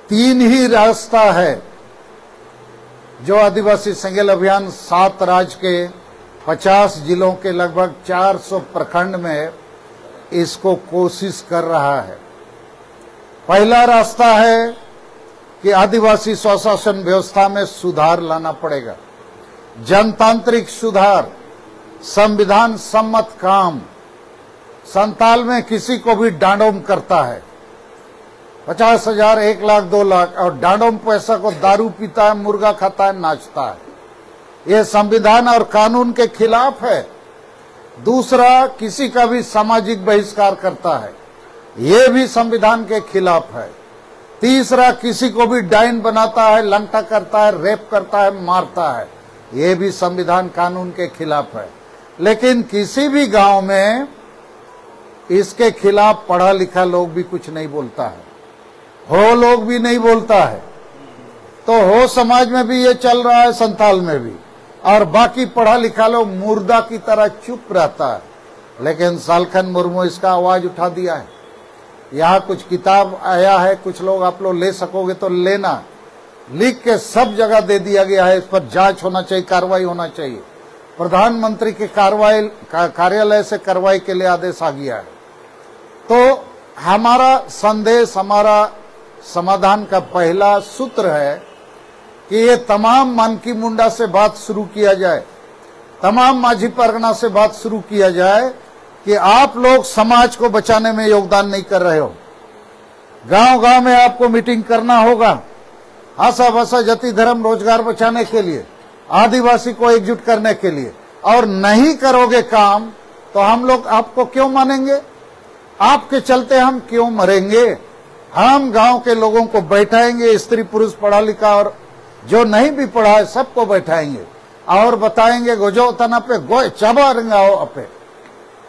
तीन ही रास्ता है जो आदिवासी संगेल अभियान 7 राज्य के 50 जिलों के लगभग 400 प्रखंड में इसको कोशिश कर रहा है। पहला रास्ता है कि आदिवासी स्वशासन व्यवस्था में सुधार लाना पड़ेगा। जनतांत्रिक सुधार, संविधान सम्मत काम। संताल में किसी को भी डांडोम करता है, 50,000, 1 लाख, 2 लाख, और डांडोम पैसा को दारू पीता है, मुर्गा खाता है, नाचता है। ये संविधान और कानून के खिलाफ है। दूसरा, किसी का भी सामाजिक बहिष्कार करता है, ये भी संविधान के खिलाफ है। तीसरा, किसी को भी डाइन बनाता है, लंका करता है, रेप करता है, मारता है, ये भी संविधान कानून के खिलाफ है। लेकिन किसी भी गांव में इसके खिलाफ पढ़ा लिखा लोग भी कुछ नहीं बोलता है, हो लोग भी नहीं बोलता है। तो हो समाज में भी ये चल रहा है, संथाल में भी, और बाकी पढ़ा लिखा लोग मुर्दा की तरह चुप रहता है। लेकिन सालखन मुर्मू इसका आवाज उठा दिया है। यहाँ कुछ किताब आया है, कुछ लोग आप लोग ले सकोगे तो लेना, लिख के सब जगह दे दिया गया है। इस पर जांच होना चाहिए, कार्रवाई होना चाहिए। प्रधानमंत्री के कार्यालय से कार्रवाई के लिए आदेश आ गया है। तो हमारा संदेश, हमारा समाधान का पहला सूत्र है कि ये तमाम मानकी मुंडा से बात शुरू किया जाए, तमाम माझी परगना से बात शुरू किया जाए कि आप लोग समाज को बचाने में योगदान नहीं कर रहे हो। गांव गांव में आपको मीटिंग करना होगा, आशा भाषा जाति धर्म रोजगार बचाने के लिए, आदिवासी को एकजुट करने के लिए, और नहीं करोगे काम तो हम लोग आपको क्यों मानेंगे? आपके चलते हम क्यों मरेंगे? हम गांव के लोगों को बैठाएंगे, स्त्री पुरुष पढ़ा लिखा और जो नहीं भी पढ़ा है सबको बैठाएंगे और बताएंगे गोजो तना पे गोय चबा रंगाओ अपे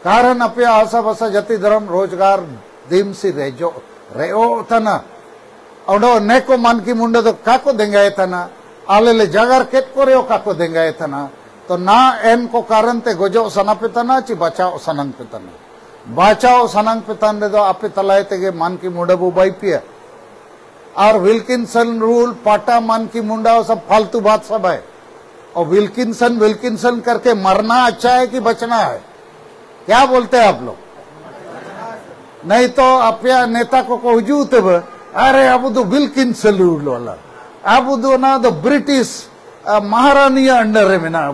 कारण अपे आशा भाषा जाति धर्म रोजगार दीम सी रेजो रेओ तना और neko मानकी मुंडा तो काको देंगे तना आले ले जागर केट को रेओ काको देंगे तना तो ना एन को कारण ते गोजो सना पे तना ची बचाओ सनंग पे तना बचाओ सनंग पे तन रे दो आपे तलाए ते मानकी मुंडा बुबाई पिया और विल्किंसन रूल पाटा मानकी मुंडा और सब फालतू बात सब है। और विल्किंसन करके मरना अच्छा है कि बचना है? क्या बोलते हैं आप लोग? नहीं तो अपया नेता को कहूँ तब अरे अब तो विल्किंसन रूल वाला अब तो ना तो ब्रिटिश महारानी अंडर में ना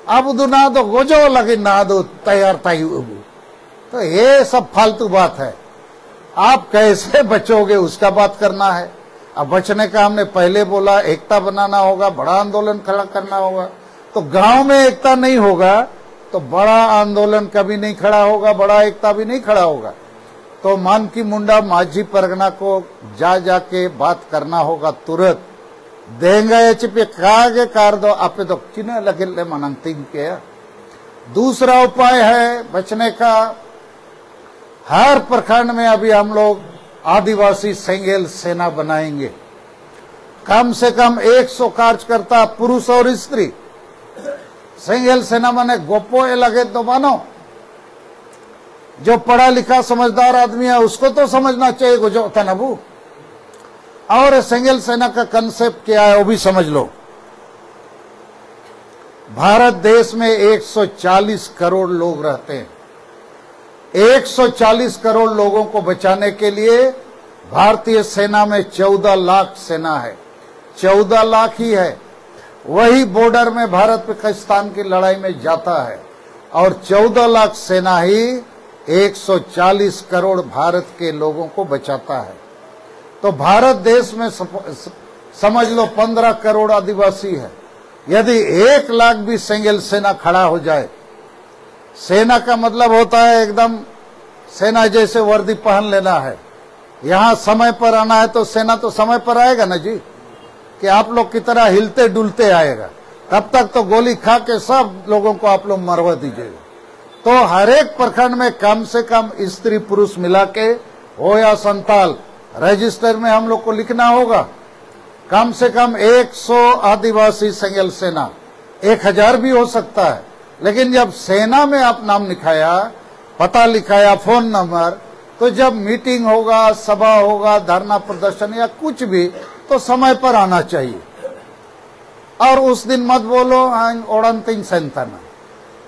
अब तो ना तो गोजो लगे ना तो तैयार ताई। तो ये सब फालतू बात है। आप कैसे बचोगे उसका बात करना है। अब बचने का हमने पहले बोला, एकता बनाना होगा, बड़ा आंदोलन खड़ा करना होगा। तो गांव में एकता नहीं होगा तो बड़ा आंदोलन कभी नहीं खड़ा होगा, बड़ा एकता भी नहीं खड़ा होगा। तो मानकी मुंडा माझी परगना को जा जाके बात करना होगा, तुरंत देंगे चिपे कागे कार दो आपे तो किने लगे मनंग तीन के। दूसरा उपाय है बचने का, हर प्रखंड में अभी हम लोग आदिवासी सेंगेल सेना बनाएंगे। कम से कम 100 कार्यकर्ता पुरुष और स्त्री। सेंगेल सेना माने गोपो ए लगे तो मानो, जो पढ़ा लिखा समझदार आदमी है उसको तो समझना चाहिए गुजो तनबू। और सेंगेल सेना का कंसेप्ट क्या है वो भी समझ लो। भारत देश में 140 करोड़ लोग रहते हैं। 140 करोड़ लोगों को बचाने के लिए भारतीय सेना में 14 लाख सेना है। 14 लाख ही है, वही बॉर्डर में भारत पाकिस्तान की लड़ाई में जाता है। और 14 लाख सेना ही 140 करोड़ भारत के लोगों को बचाता है। तो भारत देश में समझ लो 15 करोड़ आदिवासी है। यदि 1 लाख भी सेंगेल सेना खड़ा हो जाए, सेना का मतलब होता है एकदम सेना जैसे वर्दी पहन लेना है। यहाँ समय पर आना है तो सेना तो समय पर आएगा ना जी, कि आप लोग की तरह हिलते डुलते आएगा। तब तक तो गोली खा के सब लोगों को आप लोग मरवा दीजिएगा। तो हर एक प्रखंड में कम से कम स्त्री पुरुष मिला के हो या संताल, रजिस्टर में हम लोग को लिखना होगा कम से कम 100 आदिवासी सेंगेल सेना। 1000 भी हो सकता है, लेकिन जब सेना में आप नाम लिखाया, पता लिखाया, फोन नंबर, तो जब मीटिंग होगा, सभा होगा, धरना प्रदर्शन या कुछ भी, तो समय पर आना चाहिए। और उस दिन मत बोलो आइन ओड़ंतिंग सेंतन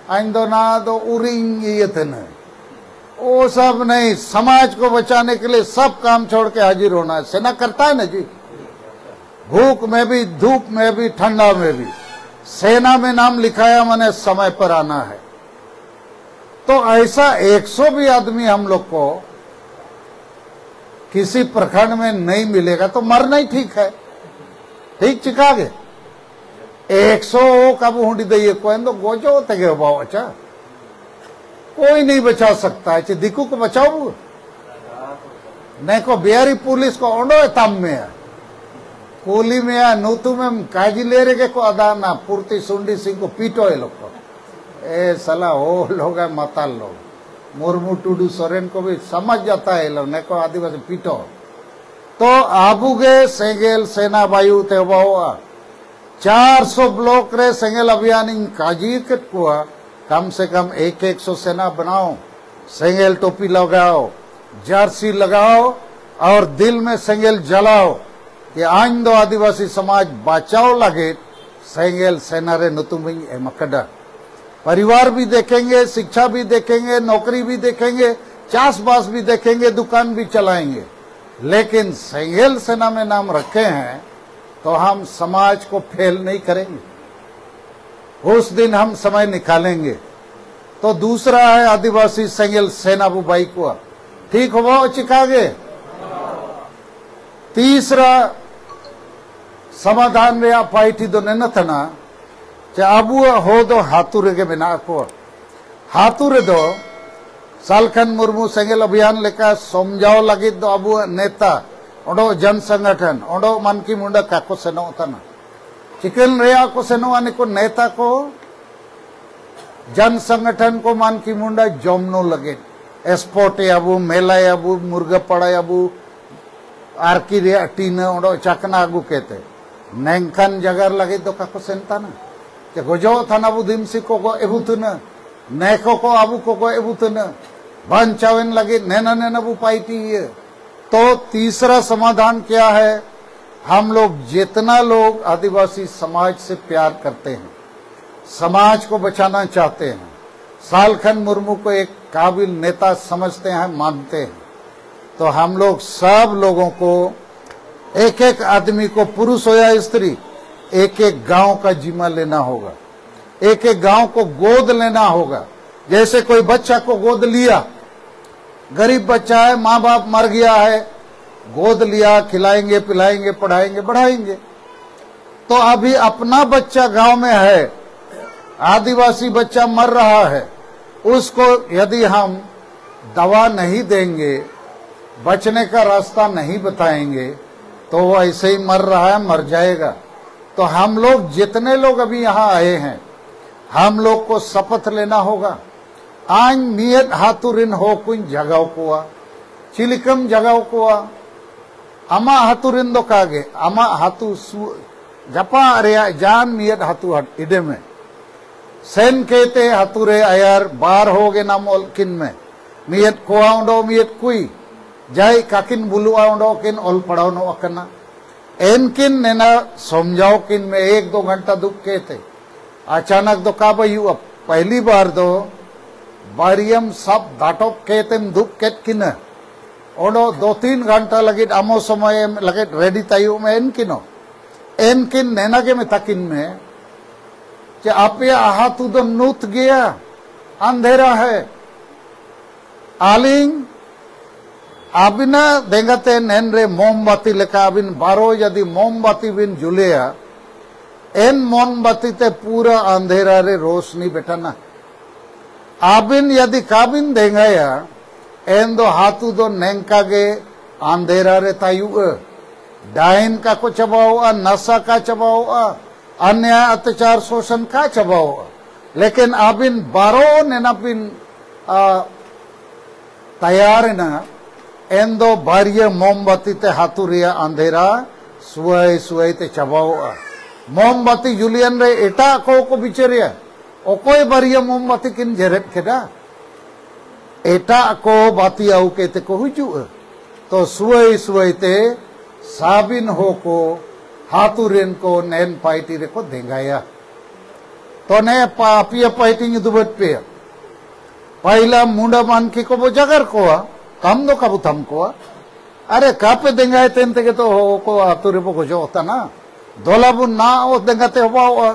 आइन दो ना दो उरिंग ये थे न, वो सब नहीं। समाज को बचाने के लिए सब काम छोड़ के हाजिर होना है। सेना करता है ना जी, भूख में भी, धूप में भी, ठंडा में भी। सेना में नाम लिखाया मैंने समय पर आना है। तो ऐसा 100 भी आदमी हम लोग को किसी प्रखंड में नहीं मिलेगा तो मरना ही ठीक है। ठीक चिकागे 100 कब हुडी दइए कोई तो गोजो तगे बाओ। अच्छा कोई नहीं बचा सकता है। दिकू को बचाओ नहीं को बिहारी पुलिस को ओंडो तम में है, कोली में या नूतू में काजी ले रहे को अदा ना पूर्ति सुंडी सिंह को पीटो ये लोग को। ए सला हो लोग है मताल लोग। मुर्मू टुडू सोरेन को भी समझ जाता है लोग ने को आदिवासी पीटो तो आबुगे सेंगेल सेना वायु ते 400 ब्लॉक रे सेंगेल अभियान इन काजी कुआ कम से कम 100 सेना बनाओ सेंगेल टोपी लगाओ जर्सी लगाओ और दिल में सेंगेल जलाओ कि आइन दो आदिवासी समाज बचाओ लगे सेंगेल सेना रे नुतुमिंग एमकड़ा परिवार भी देखेंगे शिक्षा भी देखेंगे नौकरी भी देखेंगे चासबास भी देखेंगे दुकान भी चलाएंगे लेकिन सेंगेल सेना में नाम रखे हैं तो हम समाज को फेल नहीं करेंगे उस दिन हम समय निकालेंगे। तो दूसरा है आदिवासी सेंगेल सेना बुबाई को ठीक हो चिकागे। तीसरा समाधान रे पाइटी दो नेनथना अबू हो दो हाथुरे के बिना को हाथुरे दो सालखन मुर्मू सेंगेल अभियान लेका समझाओ लगी दो अबू नेता ओडो जन संगठन ओडो मन की मुंडा काको सेनो तना चिकन रेया को सेनो आने को नेता को जन संगठन को मन की मुंडा जोमनो लगे एक्सपोर्ट अबू मेला अबू मुर्गा पड़ा अबू आरकी रे टीना ओडो चकना अगू कहते नेंकन जगह लगे दो काको सेनता ना कि गोजो थाना अबू दिमसी को एबुतना नेको को अबू को एबुतना बंचावन लगे नैना नैना बू पाइटी है। तो तीसरा समाधान क्या है हम लोग जितना लोग आदिवासी समाज से प्यार करते हैं समाज को बचाना चाहते हैं सालखन मुर्मू को एक काबिल नेता समझते हैं मानते हैं तो हम लोग सब लोगों को एक एक आदमी को पुरुष हो या स्त्री एक एक गांव का जिम्मा लेना होगा एक एक गांव को गोद लेना होगा। जैसे कोई बच्चा को गोद लिया गरीब बच्चा है माँ बाप मर गया है गोद लिया खिलाएंगे पिलाएंगे पढ़ाएंगे बढ़ाएंगे। तो अभी अपना बच्चा गांव में है आदिवासी बच्चा मर रहा है उसको यदि हम दवा नहीं देंगे बचने का रास्ता नहीं बताएंगे तो वो ऐसे ही मर रहा है मर जाएगा। तो हम लोग जितने लोग अभी यहाँ आए हैं हम लोग को शपथ लेना होगा आन नियत हाथुरिन हो कुछ जगह को चिलिकम जगह को अमा हाथुरिन दो कागे अमा हाथु जपा अरे जान नियत हाथु इडे में सेन कहते हाथुरे अयार बार हो गए नाम किन में नियत कोआ उंडो नियत कुई जाय काकिन बुलुआ उंडो किन ओल पढ़ाओ नो अकना एनकिन नेना समझाओ किन में 1-2 घंटा दुख के थे अचानक दो काबा हुआ पहली बार दो बारियम सब दाटो कहते दुख केट किन ओडो 2-3 घंटा लगे अमो समय लगे रेडी तायु में एनकिन नेना के में तकिन में कि आप आहा तू दो नूत गया अंधेरा है आलिंग आबिना देंगते नैन रे मोमबत्ती लेका अबिन बारो यदि मोमबत्ती बिन जुलिया एन मोमबत्ती ते पूरा अंधेरा रे रोशनी बेटना आबिन यदि काबिन देंगाया एन दो हाथू दो नेंका गे अंधेरा रे तायु डाइन का को चबाओ नशा का चबाओ अन्याय अत्याचार शोषण का चबाओ लेकिन आबिन बारो नेनापिन तैयार ना एन दो बारिय मोमबत्ती ते हाथुरिया अंधेरा सुई सुई ते चबाओ मोमबत्ती जुलियन रे एटा को बिचरिया ओकोय बारिय मोमबत्ती किन जेरेट केदा एटा को बाती आउ केते को हुजु तो सुई सुई ते साबिन हो को हाथुरिन को नैन पाइटी रे को देंगाया तो ने पापिया पाइटी दुबत पे पहला मुंडा मान की को वो जगर को कम दो कबू थम को अरे कापे देंगाए तेन ते तो हो को हाथुरे को जो होता ना दोलाबु ना ओ देंगाते हो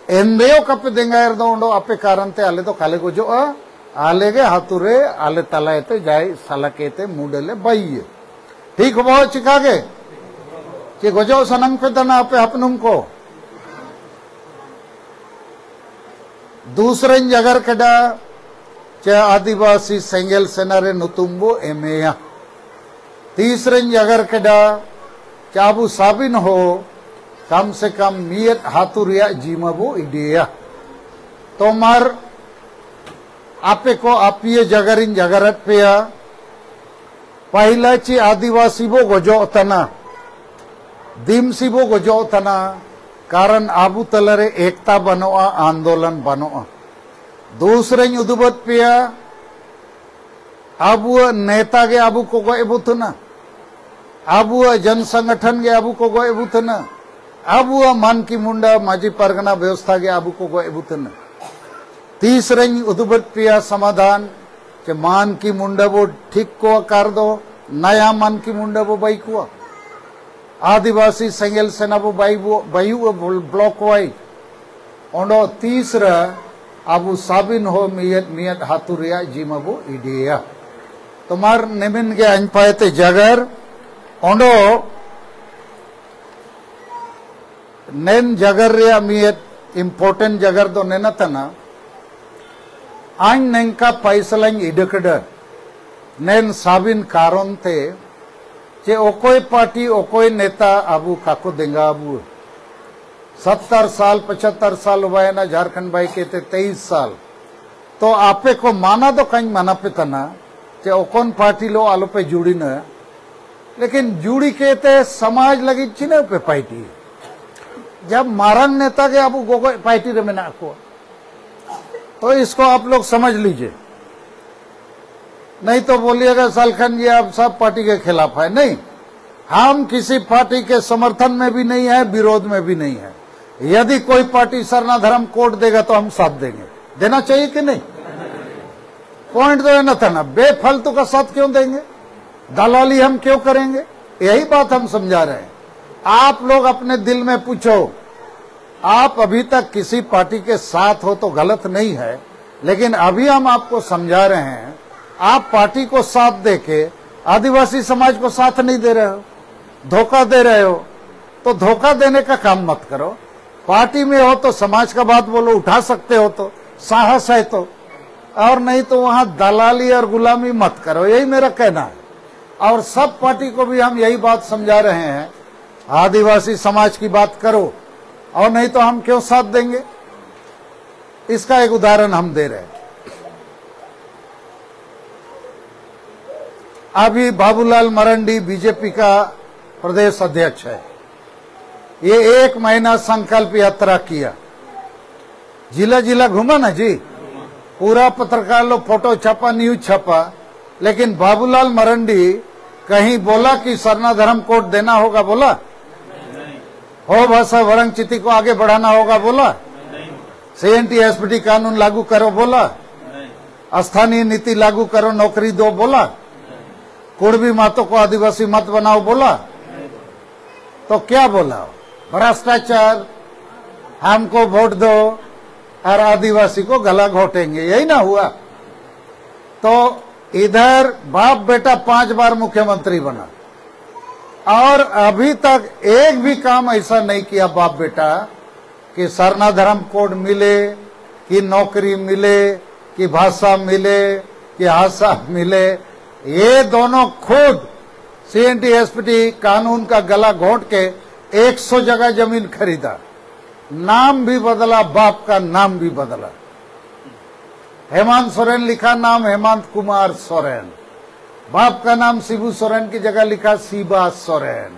एंदेओ कापे देंगाए दो आपे कारण ते आले तो काले को जो आले गे हाथुरे आले तलाएते जाए सलकेते मुंडले बाइये ठीक हो चिकागे कि गोजो सनंग पे दना आपे अपनुम को दूसरे जगर केडा चे आदिवासी सेंगेल सेनारे नुतुम्बो एमेया तीसरे जगर केडा चाबू साबिन हो कम से कम मियत हाथुरिया जीमबो इडिया तो मार आपे को आपीय जगरिन जगरत पेया पहिलाची आदिवासीबो गोजो तना दिमसीबो गोजो तना कारण आबू तलरे एकता बनोआ आंदोलन बनोआ दूसरे उदुबत पेया आबू नेता गे आबू को गोए बुतना आबू जन संगठन गे आबू को गोए बुतना आबू मान की मुंडा माजी परगना व्यवस्था गे आबू को गोए बुतना तीसरे उदुबत पेया समाधान के मान की मुंडा वो ठीक को कर दो नया मान की मुंडा वो बाई को आदिवासी संगेल सेना वो बायु ब्लॉक वाई ओंडो तीसरा अबू साबिन हो मियत मियत हाथुरिया जीमाबू इडिया तुम्हार निमिन के अंपायते जगर ओंडो नेन जगर रिया मियत इम्पोर्टेंट जगर दो नेना तना आइन नेंका पैसलाइन इडकडर नेन साबिन कारण थे जे ओकोई पार्टी ओकोई नेता आबू काको देंगा आबू 70 साल 75 साल हुआ है ना झारखंड भाई कहते 23 साल तो आपे को माना तो कहीं माना पे तना जे ओकोन पार्टी लो आलो पे जुड़ी न लेकिन जुड़ी कहते समाज लगी चिन्ह पे पार्टी जब मारंग नेता के आबू गोगो पार्टी रे में को तो इसको आप लोग समझ लीजिए नहीं तो बोलिएगा सालखन जी आप सब पार्टी के खिलाफ है नहीं हम किसी पार्टी के समर्थन में भी नहीं है विरोध में भी नहीं है यदि कोई पार्टी सरना धर्म कोड देगा तो हम साथ देंगे देना चाहिए कि नहीं पॉइंट तो है ना था ना बेफालतू का साथ क्यों देंगे दलाली हम क्यों करेंगे यही बात हम समझा रहे हैं आप लोग अपने दिल में पूछो आप अभी तक किसी पार्टी के साथ हो तो गलत नहीं है लेकिन अभी हम आपको समझा रहे हैं आप पार्टी को साथ देके आदिवासी समाज को साथ नहीं दे रहे हो धोखा दे रहे हो तो धोखा देने का काम मत करो पार्टी में हो तो समाज का बात बोलो उठा सकते हो तो साहस है तो और नहीं तो वहां दलाली और गुलामी मत करो यही मेरा कहना है और सब पार्टी को भी हम यही बात समझा रहे हैं आदिवासी समाज की बात करो और नहीं तो हम क्यों साथ देंगे इसका एक उदाहरण हम दे रहे हैं अभी बाबूलाल मरंडी बीजेपी का प्रदेश अध्यक्ष है ये 1 महीना संकल्प यात्रा किया जिला जिला घूमा ना जी पूरा पत्रकार लोग फोटो छपा न्यूज छपा लेकिन बाबूलाल मरंडी कहीं बोला कि सरना धर्म कोड देना होगा बोला हो भाषा वरंगचिति को आगे बढ़ाना होगा बोला CNT SPT कानून लागू करो बोला स्थानीय नीति लागू करो नौकरी दो बोला कुड़बी मातों को आदिवासी मत बनाओ बोला तो क्या बोला भ्रष्टाचार हमको वोट दो और आदिवासी को गला घोटेंगे यही ना हुआ तो इधर बाप बेटा 5 बार मुख्यमंत्री बना और अभी तक एक भी काम ऐसा नहीं किया बाप बेटा कि सरना धर्म कोड मिले कि नौकरी मिले कि भाषा मिले कि आशा मिले ये दोनों खुद CNT SPT कानून का गला घोट के 100 जगह जमीन खरीदा नाम भी बदला बाप का नाम भी बदला हेमंत सोरेन लिखा नाम हेमंत कुमार सोरेन बाप का नाम शिबू सोरेन की जगह लिखा शिबा सोरेन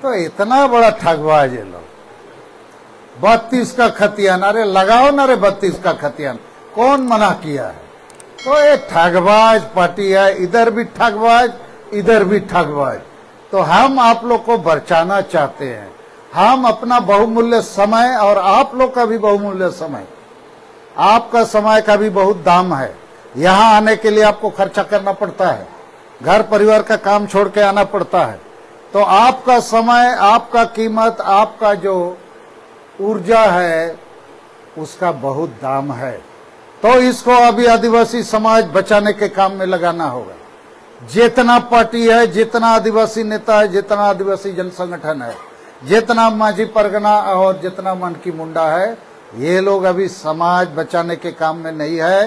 तो इतना बड़ा ठगबाज है लोग 32 का खतियान अरे लगाओ ना रे 32 का खतियान कौन मना किया है तो ये ठगबाज पार्टी है इधर भी ठगबाज इधर भी ठगबाज तो हम आप लोग को बचाना चाहते हैं हम अपना बहुमूल्य समय और आप लोग का भी बहुमूल्य समय आपका समय का भी बहुत दाम है यहाँ आने के लिए आपको खर्चा करना पड़ता है घर परिवार का काम छोड़ के आना पड़ता है तो आपका समय आपका कीमत आपका जो ऊर्जा है उसका बहुत दाम है तो इसको अभी आदिवासी समाज बचाने के काम में लगाना होगा जितना पार्टी है जितना आदिवासी नेता है जितना आदिवासी जन संगठन है जितना माझी परगना और जितना मन की मुंडा है ये लोग अभी समाज बचाने के काम में नहीं है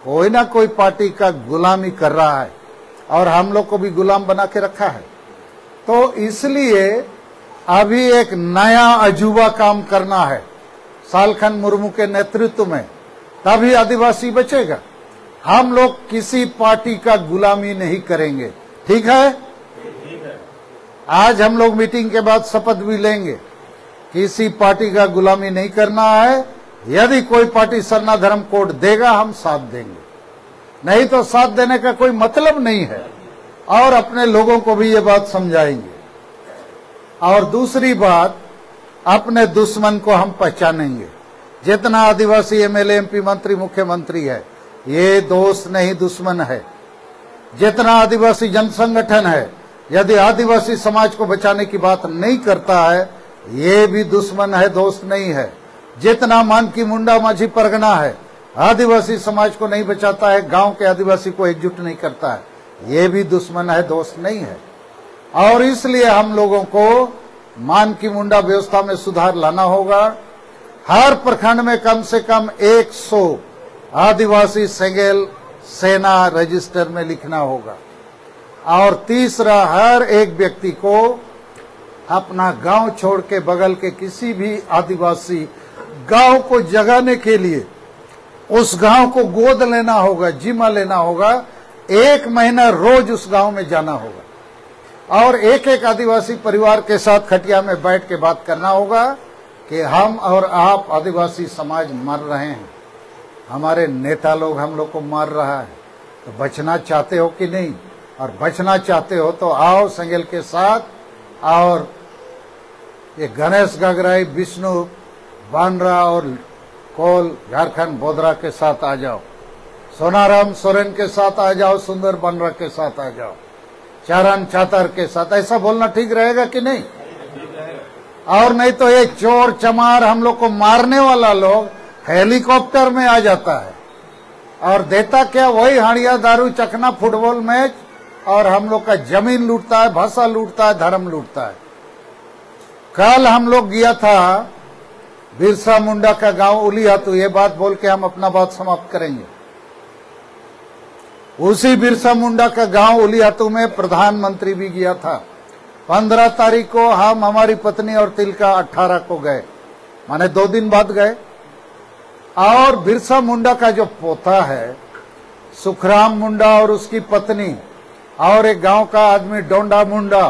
कोई ना कोई पार्टी का गुलामी कर रहा है और हम लोग को भी गुलाम बना के रखा है तो इसलिए अभी एक नया अजूबा काम करना है सालखन मुर्मू के नेतृत्व में तभी आदिवासी बचेगा हम लोग किसी पार्टी का गुलामी नहीं करेंगे। ठीक है? आज हम लोग मीटिंग के बाद शपथ भी लेंगे, किसी पार्टी का गुलामी नहीं करना है। यदि कोई पार्टी सरना धर्म कोड देगा हम साथ देंगे, नहीं तो साथ देने का कोई मतलब नहीं है। और अपने लोगों को भी ये बात समझाएंगे। और दूसरी बात, अपने दुश्मन को हम पहचानेंगे। जितना आदिवासी एमएलए, एमपी, मंत्री, मुख्यमंत्री है, ये दोस्त नहीं दुश्मन है। जितना आदिवासी जन संगठन है, यदि आदिवासी समाज को बचाने की बात नहीं करता है, ये भी दुश्मन है, दोस्त नहीं है। जितना मानकी मुंडा माझी परगना है, आदिवासी समाज को नहीं बचाता है, गांव के आदिवासी को एकजुट नहीं करता है, ये भी दुश्मन है, दोस्त नहीं है। और इसलिए हम लोगों को मानकी मुंडा व्यवस्था में सुधार लाना होगा। हर प्रखंड में कम से कम 100 आदिवासी सेंगेल सेना रजिस्टर में लिखना होगा। और तीसरा, हर एक व्यक्ति को अपना गांव छोड़ के बगल के किसी भी आदिवासी गांव को जगाने के लिए उस गांव को गोद लेना होगा, जिम्मा लेना होगा। 1 महीना रोज उस गांव में जाना होगा और एक एक आदिवासी परिवार के साथ खटिया में बैठ के बात करना होगा कि हम और आप आदिवासी समाज मर रहे हैं, हमारे नेता लोग हम लोग को मार रहा है, तो बचना चाहते हो कि नहीं? और बचना चाहते हो तो आओ सेंगेल के साथ। और ये गणेश गगराई, विष्णु बानरा और कोल झारखंड बोदरा के साथ आ जाओ, सोनाराम सोरेन के साथ आ जाओ, सुंदर बानरा के साथ आ जाओ, चारण चातर के साथ। ऐसा बोलना ठीक रहेगा कि नहीं? और नहीं तो ये चोर चमार हम लोग को मारने वाला लोग हेलीकॉप्टर में आ जाता है और देता क्या, वही हाड़िया दारू चखना फुटबॉल मैच, और हम लोग का जमीन लूटता है, भाषा लूटता है, धर्म लूटता है। कल हम लोग गया था बिरसा मुंडा का गांव उलियातू, ये बात बोल के हम अपना बात समाप्त करेंगे। उसी बिरसा मुंडा का गांव उलियातू में प्रधानमंत्री भी गया था। 15 तारीख को हम, हमारी पत्नी और तिलका 18 को गए, माने 2 दिन बाद गए। और बिरसा मुंडा का जो पोता है सुखराम मुंडा और उसकी पत्नी और एक गांव का आदमी डोंडा मुंडा,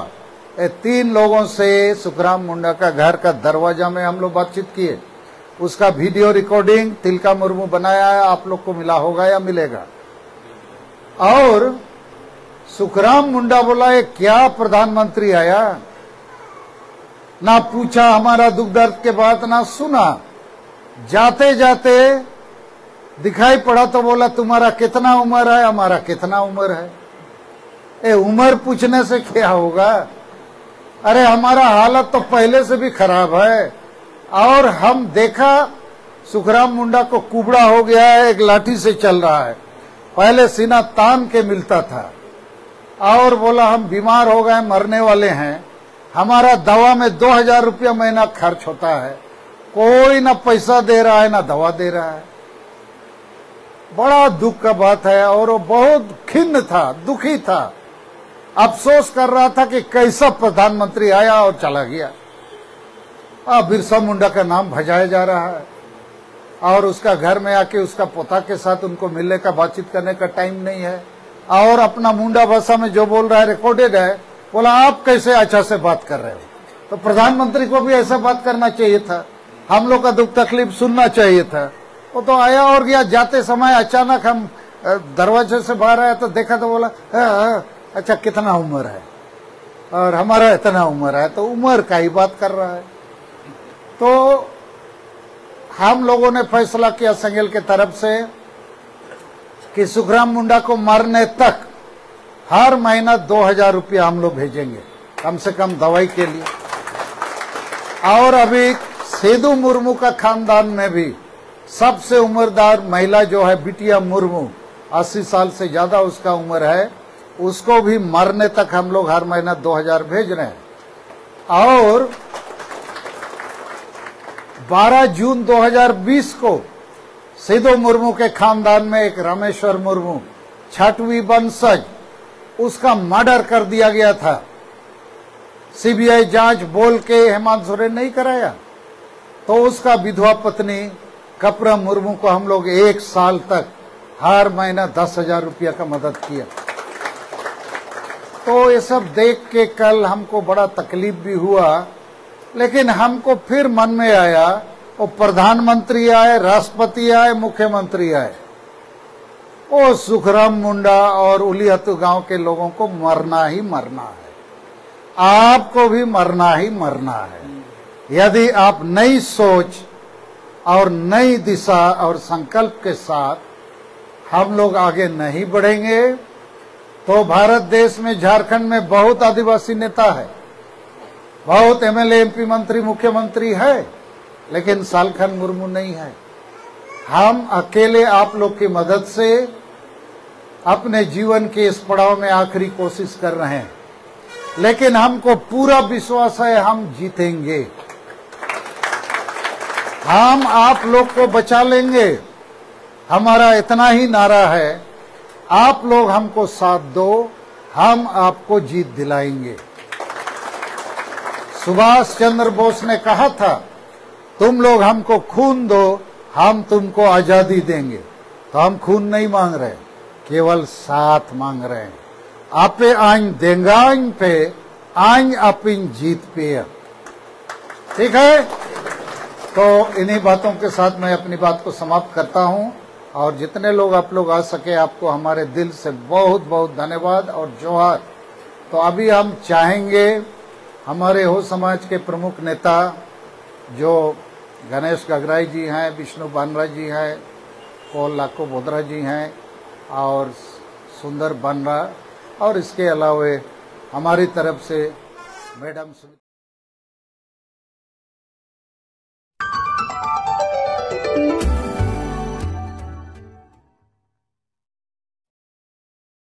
ये 3 लोगों से सुखराम मुंडा का घर का दरवाजा में हम लोग बातचीत किए। उसका वीडियो रिकॉर्डिंग तिलका मुर्मू बनाया है, आप लोग को मिला होगा या मिलेगा। और सुखराम मुंडा बोला, ये क्या प्रधानमंत्री आया, ना पूछा हमारा दुख दर्द के बात, ना सुना। जाते जाते दिखाई पड़ा तो बोला, तुम्हारा कितना उम्र है? हमारा कितना उम्र है? ए, उम्र पूछने से क्या होगा? अरे हमारा हालत तो पहले से भी खराब है। और हम देखा सुखराम मुंडा को कुबड़ा हो गया है, एक लाठी से चल रहा है, पहले सीना तान के मिलता था। और बोला हम बीमार हो गए, मरने वाले हैं, हमारा दवा में 2000 रुपया महीना खर्च होता है, कोई ना पैसा दे रहा है ना दवा दे रहा है। बड़ा दुख का बात है। और वो बहुत खिन्न था, दुखी था, अफसोस कर रहा था कि कैसा प्रधानमंत्री आया और चला गया। बिरसा मुंडा का नाम भजाया जा रहा है और उसका घर में आके उसका पोता के साथ उनको मिलने का, बातचीत करने का टाइम नहीं है। और अपना मुंडा भाषा में जो बोल रहा है रिकॉर्डेड है। बोला आप कैसे अच्छा से बात कर रहे हो? तो प्रधानमंत्री को भी ऐसा बात करना चाहिए था, हम लोग का दुख तकलीफ सुनना चाहिए था। वो तो आया और गया। जाते समय अचानक हम दरवाजे से बाहर आया तो देखा तो बोला अच्छा कितना उम्र है? और हमारा इतना उम्र है। तो उम्र का ही बात कर रहा है। तो हम लोगों ने फैसला किया सेंगेल के तरफ से कि सुखराम मुंडा को मरने तक हर महीना 2000 रुपया हम लोग भेजेंगे, कम से कम दवाई के लिए। और अभी सेदू मुर्मू का खानदान में भी सबसे उम्रदार महिला जो है बिटिया मुर्मू, 80 साल से ज्यादा उसका उम्र है, उसको भी मरने तक हम लोग हर महीना 2000 भेज रहे हैं। और 12 जून 2020 को सेदू मुर्मू के खानदान में एक रामेश्वर मुर्मू 6वीं वंशज, उसका मर्डर कर दिया गया था। सीबीआई जांच बोल के हेमंत सोरेन नहीं कराया, तो उसका विधवा पत्नी कपरा मुर्मू को हम लोग 1 साल तक हर महीना 10,000 रुपया का मदद किया। तो ये सब देख के कल हमको बड़ा तकलीफ भी हुआ, लेकिन हमको फिर मन में आया, वो प्रधानमंत्री आए, राष्ट्रपति आए, मुख्यमंत्री आए, वो सुखराम मुंडा और उलिहतु गांव के लोगों को मरना ही मरना है, आपको भी मरना ही मरना है। यदि आप नई सोच और नई दिशा और संकल्प के साथ हम लोग आगे नहीं बढ़ेंगे तो भारत देश में, झारखंड में बहुत आदिवासी नेता है, बहुत एमएलए, एमपी, मंत्री, मुख्यमंत्री है, लेकिन सालखन मुर्मू नहीं है। हम अकेले आप लोग की मदद से अपने जीवन के इस पड़ाव में आखिरी कोशिश कर रहे हैं, लेकिन हमको पूरा विश्वास है हम जीतेंगे। हम आप लोग को बचा लेंगे। हमारा इतना ही नारा है, आप लोग हमको साथ दो, हम आपको जीत दिलाएंगे। सुभाष चंद्र बोस ने कहा था, तुम लोग हमको खून दो, हम तुमको आजादी देंगे। तो हम खून नहीं मांग रहे, केवल साथ मांग रहे हैं। आपे आइन देंगाइन पे आइन अपिन जीत पे। ठीक है, तो इन्हीं बातों के साथ मैं अपनी बात को समाप्त करता हूं, और जितने लोग आप लोग आ सके, आपको हमारे दिल से बहुत बहुत धन्यवाद और जोहार। तो अभी हम चाहेंगे हमारे हो समाज के प्रमुख नेता जो गणेश गगराई जी हैं, विष्णु बानरा जी हैं, पॉल लाको बोदरा जी हैं और सुंदर बानरा, और इसके अलावा हमारी तरफ से मैडम